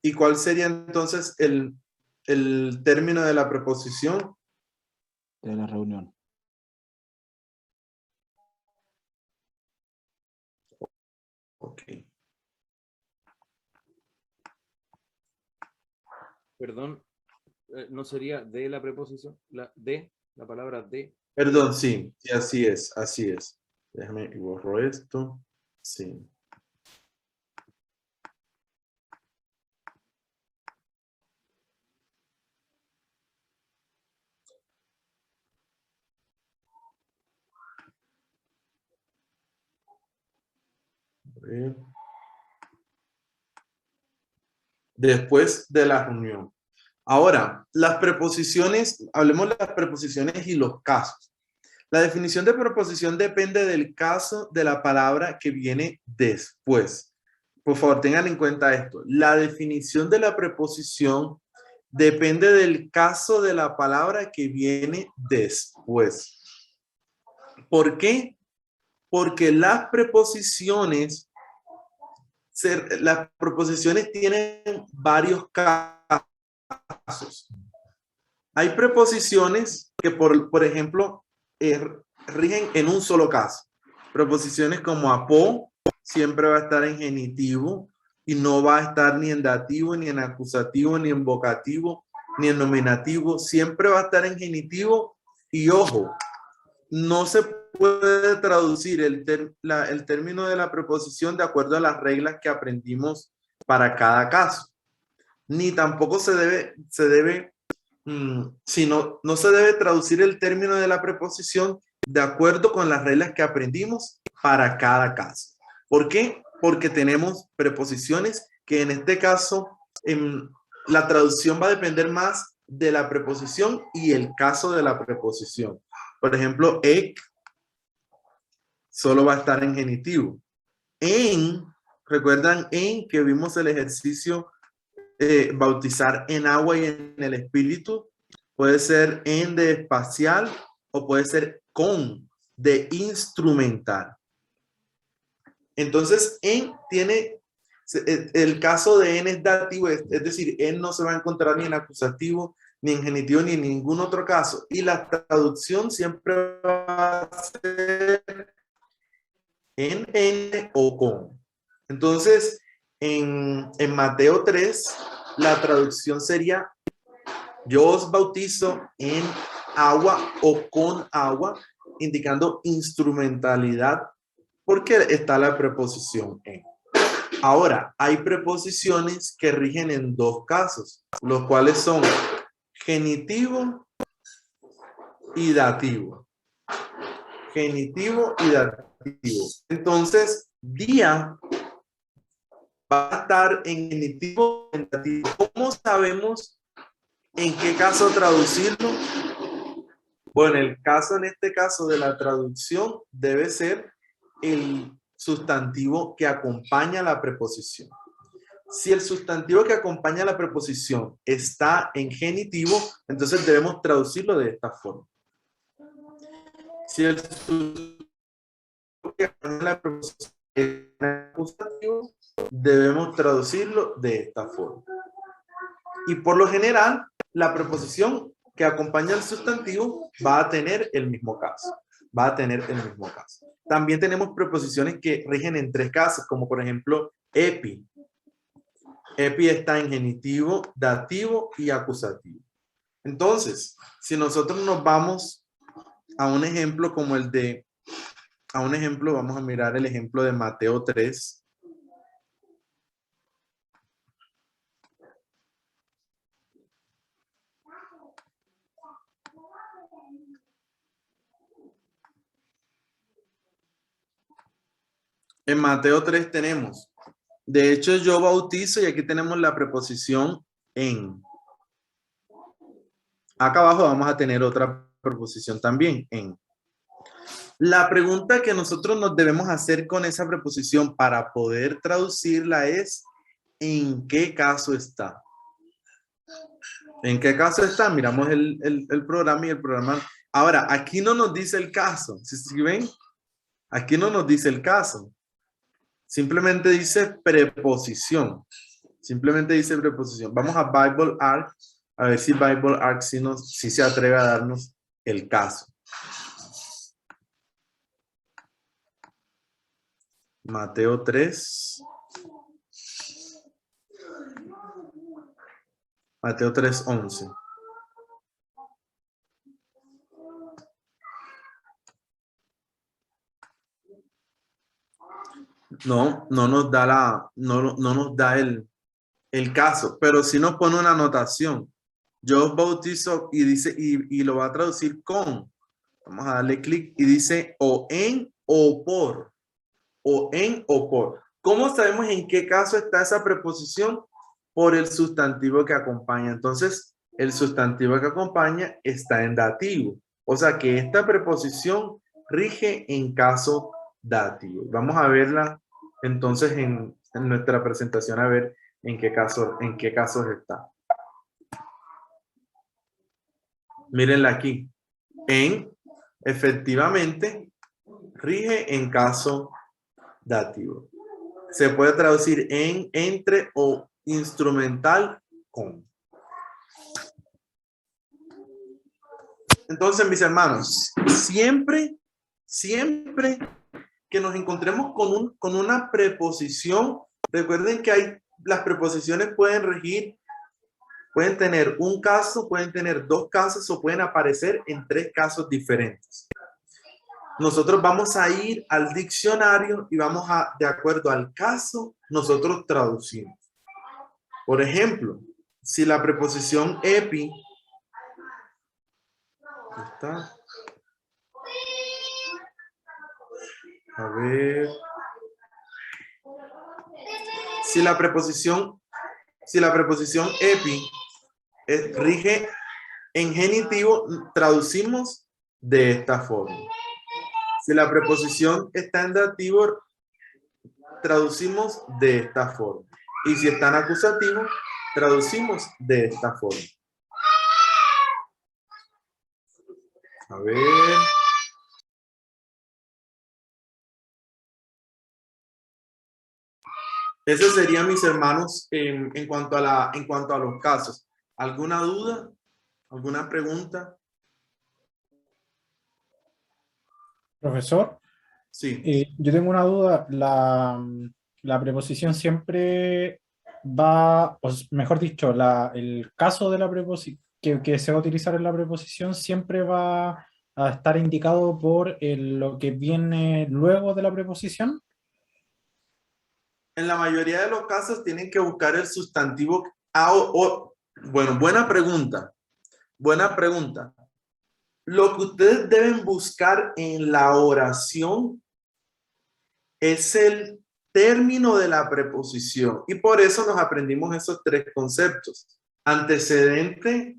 ¿Y cuál sería entonces el término de la preposición? De la reunión. Ok. Perdón, ¿no sería de la preposición? La palabra de. Perdón, sí, sí, así es, así es. Déjame borro esto. Sí. A ver. Después de la reunión. Ahora, las preposiciones, hablemos de las preposiciones y los casos. La definición de preposición depende del caso de la palabra que viene después. Por favor, tengan en cuenta esto. La definición de la preposición depende del caso de la palabra que viene después. ¿Por qué? Porque las preposiciones tienen varios casos. Hay preposiciones que, por ejemplo, rigen en un solo caso. Preposiciones como apo siempre va a estar en genitivo y no va a estar ni en dativo, ni en acusativo, ni en vocativo, ni en nominativo. Siempre va a estar en genitivo y ojo, no se puede traducir el término de la preposición de acuerdo a las reglas que aprendimos para cada caso. Ni tampoco no se debe traducir el término de la preposición de acuerdo con las reglas que aprendimos para cada caso. ¿Por qué? Porque tenemos preposiciones que en este caso la traducción va a depender más de la preposición y el caso de la preposición. Por ejemplo, ek solo va a estar en genitivo. En, ¿recuerdan en que vimos el ejercicio bautizar en agua y en el espíritu? Puede ser en de espacial o puede ser con de instrumental. Entonces, en tiene, el caso de en es dativo, es decir, en no se va a encontrar ni en acusativo, ni en genitivo, ni en ningún otro caso. Y la traducción siempre va a ser en N o con. Entonces, en Mateo 3, la traducción sería: yo os bautizo en agua o con agua, indicando instrumentalidad, porque está la preposición en. Ahora, hay preposiciones que rigen en dos casos, los cuales son genitivo y dativo. Genitivo y dativo. Entonces, día va a estar en genitivo y en dativo. ¿Cómo sabemos en qué caso traducirlo? Bueno, en este caso de la traducción debe ser el sustantivo que acompaña la preposición. Si el sustantivo que acompaña la preposición está en genitivo, entonces debemos traducirlo de esta forma. Si el sustantivo que acompaña la preposición está en acusativo, debemos traducirlo de esta forma. Y por lo general, la preposición que acompaña al sustantivo va a tener el mismo caso. Va a tener el mismo caso. También tenemos preposiciones que rigen en tres casos, como por ejemplo epi. Epi está en genitivo, dativo y acusativo. Entonces, si nosotros nos vamos a un ejemplo como el de, vamos a mirar el ejemplo de Mateo 3. En Mateo 3 tenemos, de hecho yo bautizo, y aquí tenemos la preposición en. Acá abajo vamos a tener otra preposición también, en. La pregunta que nosotros nos debemos hacer con esa preposición para poder traducirla es, ¿en qué caso está? ¿En qué caso está? Miramos el programa y el programa. Ahora, aquí no nos dice el caso. ¿Sí ven? Aquí no nos dice el caso. Simplemente dice preposición. Simplemente dice preposición. Vamos a BibleArc a ver si BibleArc sí se atreve a darnos el caso. Mateo 3. Mateo 3:11. No nos da no nos da el caso, pero sí nos pone una anotación. Yo os bautizo y dice, y lo va a traducir con. Vamos a darle clic y dice o en o por. O en o por. ¿Cómo sabemos en qué caso está esa preposición? Por el sustantivo que acompaña. Entonces, el sustantivo que acompaña está en dativo. O sea que esta preposición rige en caso dativo. Vamos a verla entonces en nuestra presentación, a ver en qué casos está. Mírenla aquí. En, efectivamente, rige en caso dativo. Se puede traducir en, entre o instrumental con. Entonces, mis hermanos, siempre que nos encontremos con una preposición, recuerden que las preposiciones pueden regir, pueden tener un caso, pueden tener dos casos o pueden aparecer en tres casos diferentes. Nosotros vamos a ir al diccionario y vamos a, de acuerdo al caso, nosotros traducimos. Por ejemplo, si la preposición epi está, a ver, si la preposición epi rige en genitivo, traducimos de esta forma. Si la preposición está en dativo, traducimos de esta forma. Y si está en acusativo, traducimos de esta forma. A ver. Eso sería, mis hermanos, en cuanto a los casos. ¿Alguna duda? ¿Alguna pregunta? Profesor, Sí. yo tengo una duda. La preposición siempre va, o mejor dicho, el caso de la preposición que se va a utilizar en la preposición siempre va a estar indicado por lo que viene luego de la preposición. En la mayoría de los casos tienen que buscar el sustantivo bueno, buena pregunta. Buena pregunta. Lo que ustedes deben buscar en la oración es el término de la preposición. Y por eso nos aprendimos esos tres conceptos: antecedente,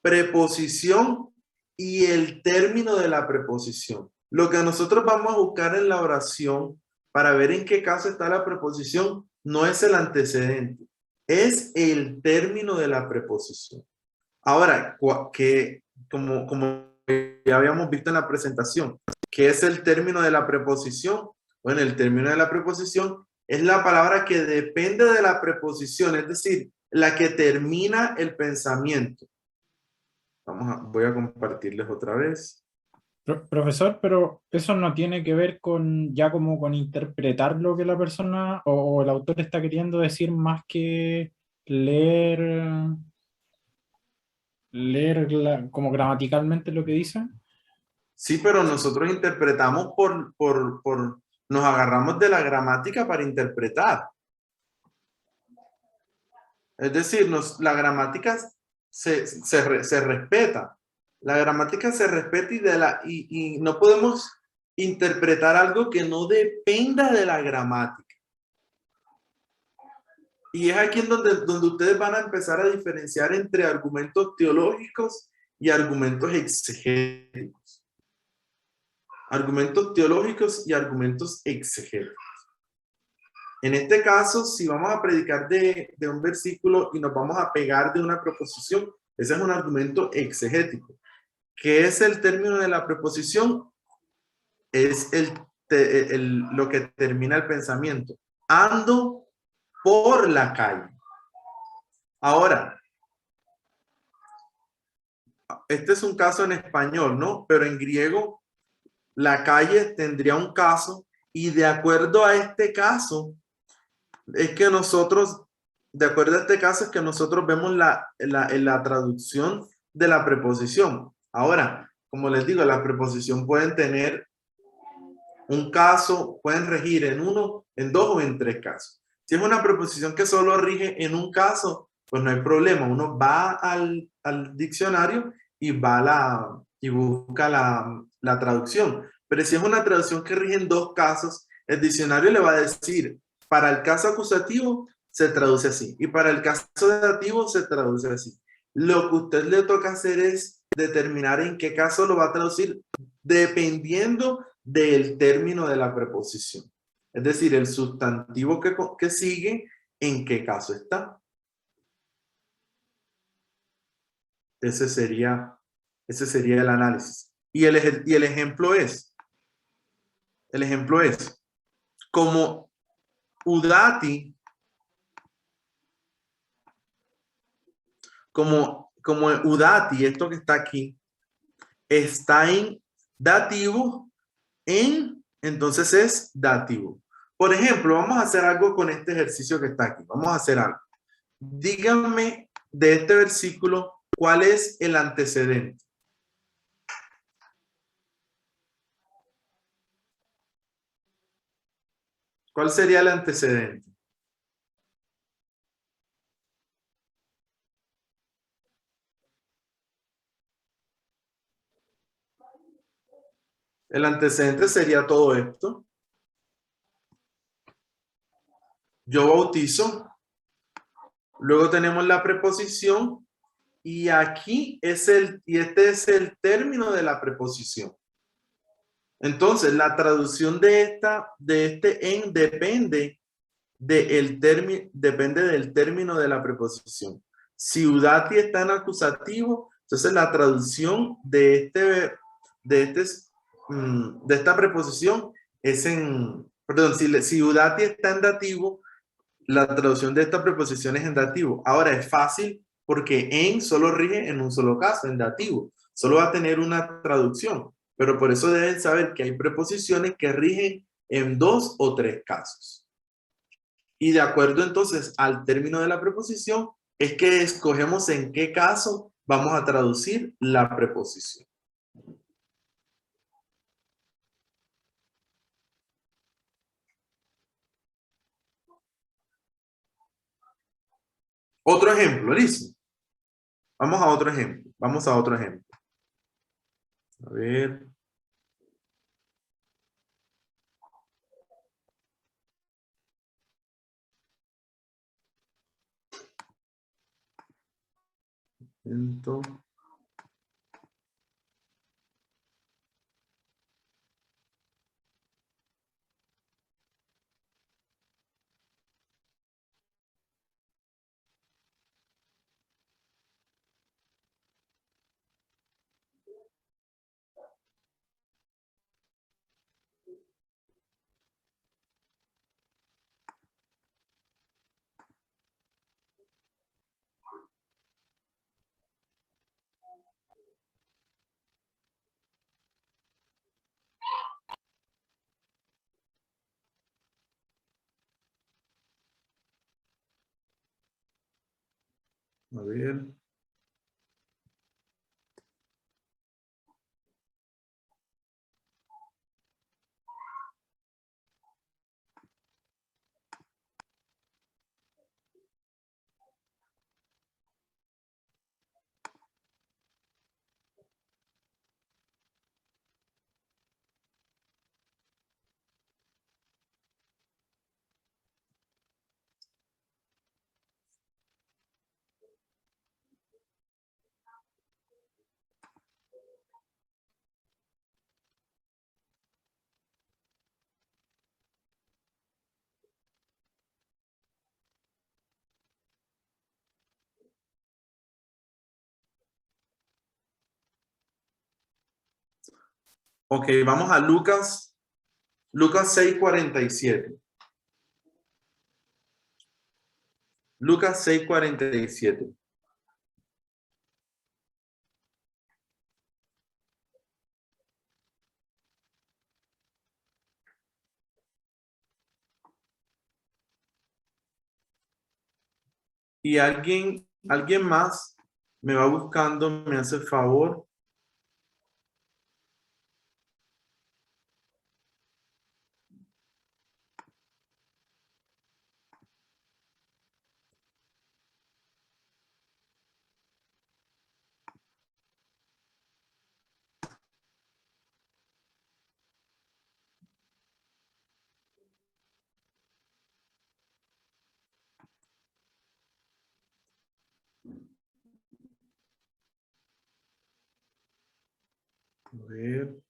preposición y el término de la preposición. Lo que nosotros vamos a buscar en la oración para ver en qué caso está la preposición no es el antecedente, es el término de la preposición. Ahora, que como ya habíamos visto en la presentación, ¿qué es el término de la preposición? Bueno, el término de la preposición es la palabra que depende de la preposición, es decir, la que termina el pensamiento. Voy a compartirles otra vez. Profesor, pero eso no tiene que ver con ya como con interpretar lo que la persona o el autor está queriendo decir más que leer como gramaticalmente lo que dice. Sí, pero nosotros interpretamos nos agarramos de la gramática para interpretar. Es decir, la gramática se respeta. La gramática se respeta y no podemos interpretar algo que no dependa de la gramática. Y es aquí en donde ustedes van a empezar a diferenciar entre argumentos teológicos y argumentos exegéticos. Argumentos teológicos y argumentos exegéticos. En este caso, si vamos a predicar de un versículo y nos vamos a pegar de una preposición, ese es un argumento exegético. ¿Qué es el término de la preposición? Es lo que termina el pensamiento. Ando por la calle. Ahora, este es un caso en español, ¿no? Pero en griego, la calle tendría un caso y de acuerdo a este caso, es que nosotros, de acuerdo a este caso, es que nosotros vemos la traducción de la preposición. Ahora, como les digo, la preposición pueden tener un caso, pueden regir en uno, en dos o en tres casos. Si es una preposición que solo rige en un caso, pues no hay problema. Uno va al diccionario y busca la traducción. Pero si es una traducción que rige en dos casos, el diccionario le va a decir, para el caso acusativo se traduce así y para el caso dativo se traduce así. Lo que a usted le toca hacer es determinar en qué caso lo va a traducir dependiendo del término de la preposición. Es decir, el sustantivo que sigue, en qué caso está. Ese sería el análisis. Y el ejemplo es, como udati, como udati, esto que está aquí, está en dativo, entonces es dativo. Por ejemplo, vamos a hacer algo con este ejercicio que está aquí. Vamos a hacer algo. Díganme de este versículo, ¿cuál es el antecedente? ¿Cuál sería el antecedente? El antecedente sería todo esto. Yo bautizo. Luego tenemos la preposición. Y aquí este es el término de la preposición. Entonces, la traducción de este en depende del término de la preposición. Si udati está en acusativo, entonces la traducción de esta preposición es perdón, si udati está en dativo, la traducción de esta preposición es en dativo. Ahora es fácil porque en solo rige en un solo caso, en dativo. Solo va a tener una traducción, pero por eso deben saber que hay preposiciones que rigen en 2 o 3 casos. Y de acuerdo entonces al término de la preposición, es que escogemos en qué caso vamos a traducir la preposición. Otro ejemplo, listo. Vamos a otro ejemplo. Vamos a otro ejemplo. A ver. Entonces, a ver. Ok, vamos a Lucas 6:47. Lucas 6:47. Y alguien más me va buscando, me hace el favor. A ver.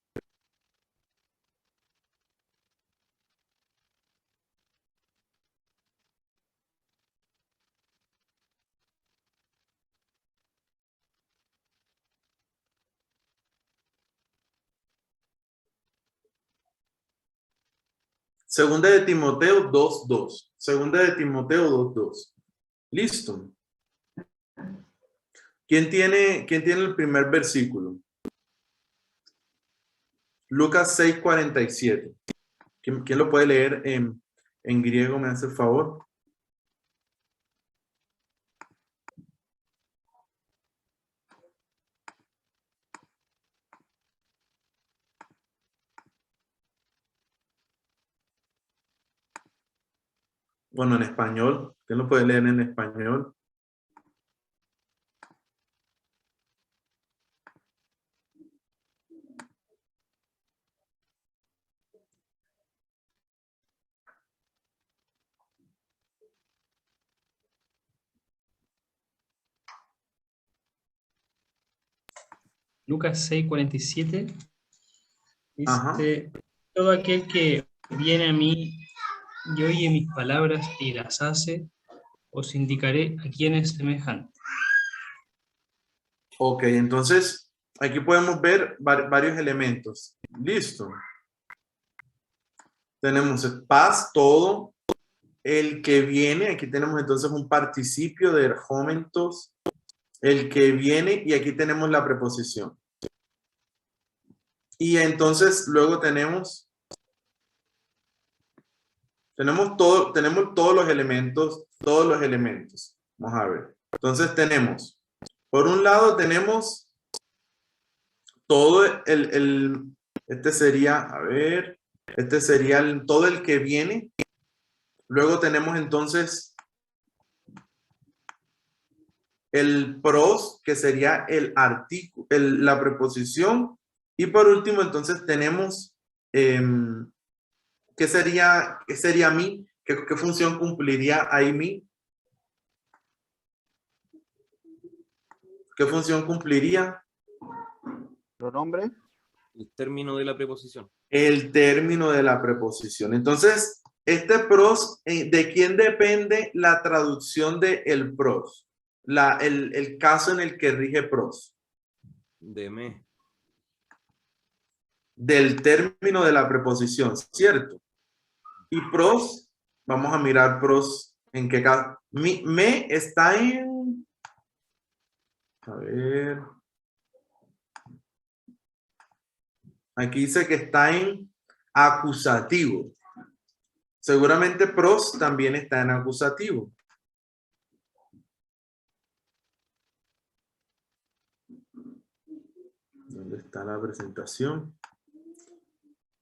Segunda de Timoteo 2:2. Segunda de Timoteo 2:2. Listo. ¿Quién tiene el primer versículo? Lucas 6:47. ¿Quién lo puede leer en griego? ¿Me hace el favor? Bueno, en español. ¿Quién lo puede leer en español? Lucas 6:47 Ajá. dice, todo aquel que viene a mí y oye mis palabras y las hace, os indicaré a quién es semejante. Ok, entonces aquí podemos ver varios elementos. Listo. Tenemos paz, todo. El que viene, aquí tenemos entonces un participio de erjómentos el que viene, y aquí tenemos la preposición. Y entonces luego tenemos todos los elementos, Vamos a ver. Entonces tenemos, por un lado tenemos todo este sería, a ver, este sería todo el que viene. Luego tenemos entonces el pros, que sería el artículo, la preposición. Y por último, entonces tenemos, ¿qué sería mi? ¿Qué función cumpliría ahí mi? ¿Qué función cumpliría? Pronombre. El término de la preposición. El término de la preposición. Entonces, este pros, ¿de quién depende la traducción de el pros? El caso en el que rige pros. De me. Del término de la preposición, ¿cierto? Y pros, vamos a mirar pros en qué caso. Me está en... A ver... Aquí dice que está en acusativo. Seguramente pros también está en acusativo. ¿Dónde está la presentación?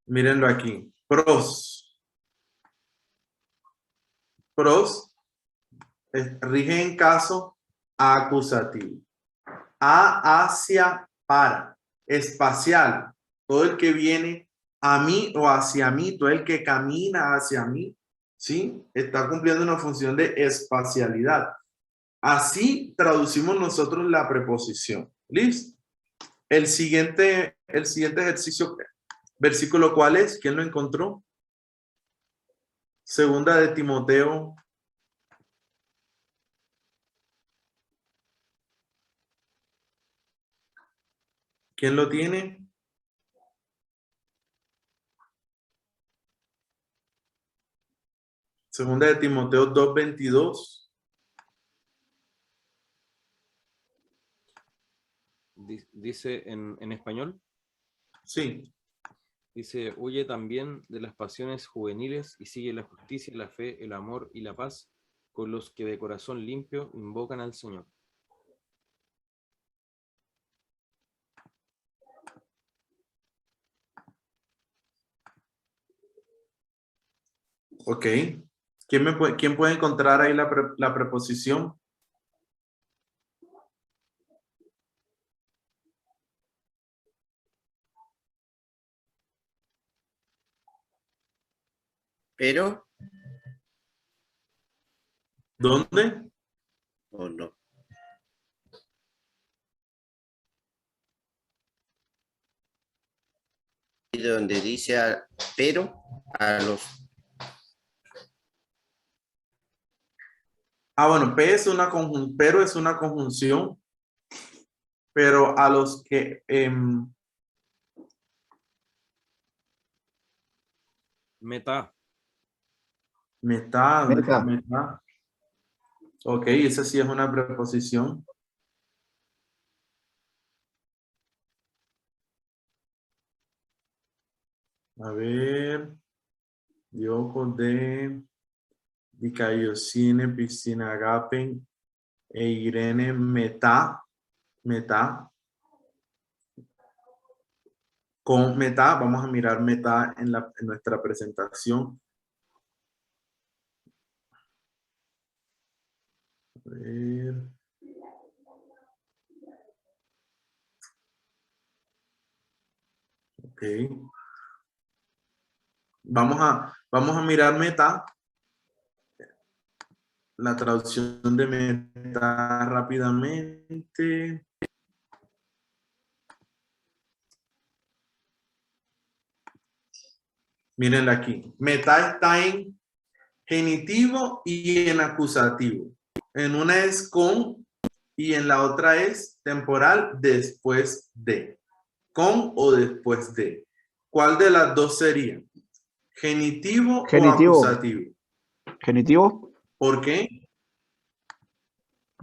Mírenlo aquí. Pros. Pros rige en caso acusativo. A, hacia, para. Espacial. Todo el que viene a mí o hacia mí, todo el que camina hacia mí, ¿sí? Está cumpliendo una función de espacialidad. Así traducimos nosotros la preposición. ¿Listo? El siguiente ejercicio, versículo, ¿cuál es? ¿Quién lo encontró? Segunda de Timoteo. ¿Quién lo tiene? Segunda de Timoteo 2:22. Dice en español. Sí. Dice, huye también de las pasiones juveniles y sigue la justicia, la fe, el amor y la paz con los que de corazón limpio invocan al Señor. Ok. ¿Quién puede encontrar ahí la preposición? Pero, ¿Dónde? o no. Donde dice pero a los... Ah, bueno, pero es una conjunción, pero a los que Meta. meta. Meta. Ok, esa sí es una preposición. A ver, diojos de dicaiosine, piscina agapen, e Irene meta. Con meta, vamos a mirar meta en nuestra presentación. A ver. Ok. Vamos a mirar meta. La traducción de meta rápidamente. Mírenla aquí. Meta está en genitivo y en acusativo. En una es con y en la otra es temporal después de. Con o después de. ¿Cuál de las dos sería? ¿Genitivo o Genitivo. acusativo? Genitivo. ¿Por qué?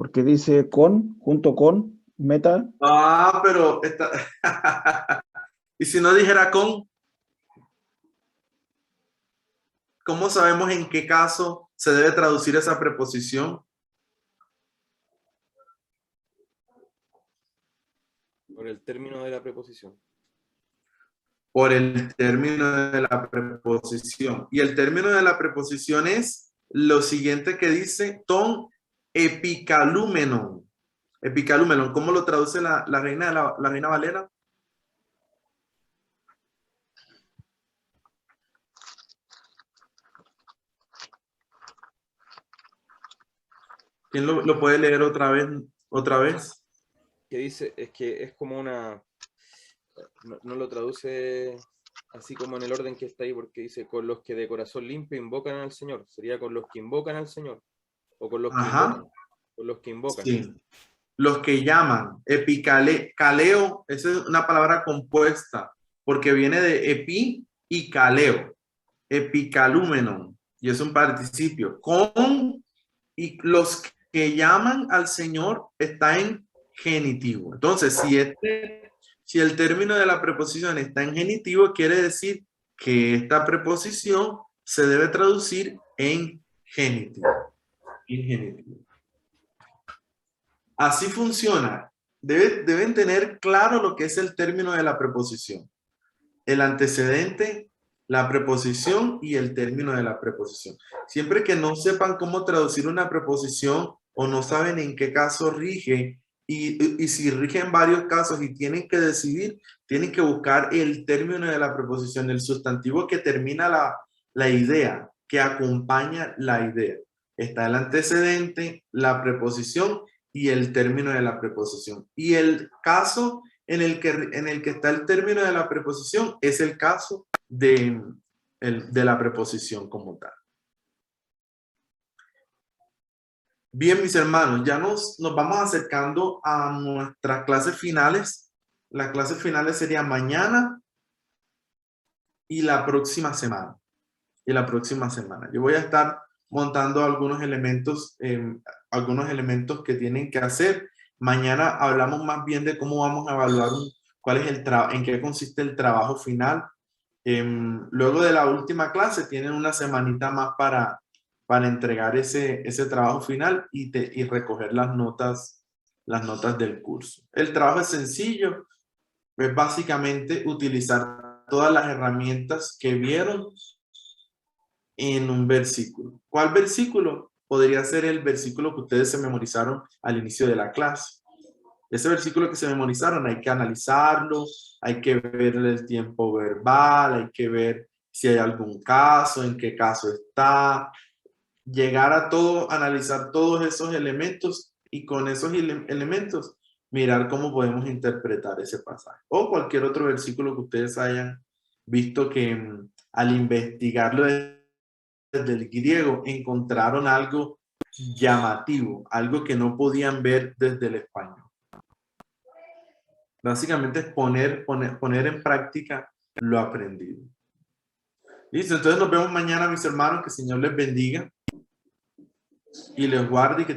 porque dice con, junto con, meta. Ah, pero ¿y si no dijera con? ¿Cómo sabemos en qué caso se debe traducir esa preposición? Por el término de la preposición. Por el término de la preposición. Y el término de la preposición es lo siguiente que dice ton epicalúmenon. Epicalúmenon, ¿cómo lo traduce la Reina Valera? ¿Quién lo puede leer otra vez? ¿Otra vez? Que dice, es que es como una... No lo traduce así como en el orden que está ahí, porque dice, con los que de corazón limpio invocan al Señor. Sería con los que invocan al Señor. O con los que invocan. Con los que invocan. Sí. Los que llaman. Caleo, esa es una palabra compuesta, porque viene de epi y caleo. Epicalúmenon. Y es un participio. Con y los que llaman al Señor está en genitivo. Entonces, si el término de la preposición está en genitivo, quiere decir que esta preposición se debe traducir en genitivo. En genitivo. Así funciona. Deben tener claro lo que es el término de la preposición. El antecedente, la preposición y el término de la preposición. Siempre que no sepan cómo traducir una preposición o no saben en qué caso rige y si rige en varios casos y tienen que decidir, tienen que buscar el término de la preposición, el sustantivo que termina la idea, que acompaña la idea. Está el antecedente, la preposición y el término de la preposición. Y el caso en el que está el término de la preposición es el caso de la preposición como tal. Bien, mis hermanos, ya nos vamos acercando a nuestras clases finales. Las clases finales serían mañana y la próxima semana. Yo voy a estar montando algunos elementos que tienen que hacer. Mañana hablamos más bien de cómo vamos a evaluar en qué consiste el trabajo final. Luego de la última clase tienen una semanita más para entregar ese trabajo final y recoger las notas del curso. El trabajo es sencillo, es básicamente utilizar todas las herramientas que vieron en un versículo. ¿Cuál versículo? Podría ser el versículo que ustedes se memorizaron al inicio de la clase. Ese versículo que se memorizaron hay que analizarlo, hay que ver el tiempo verbal, hay que ver si hay algún caso, en qué caso está, llegar a analizar todos esos elementos y con esos elementos mirar cómo podemos interpretar ese pasaje. O cualquier otro versículo que ustedes hayan visto que al investigarlo desde el griego encontraron algo llamativo, algo que no podían ver desde el español. Básicamente es poner en práctica lo aprendido. Listo, entonces nos vemos mañana, mis hermanos. Que el Señor les bendiga y les guarde y que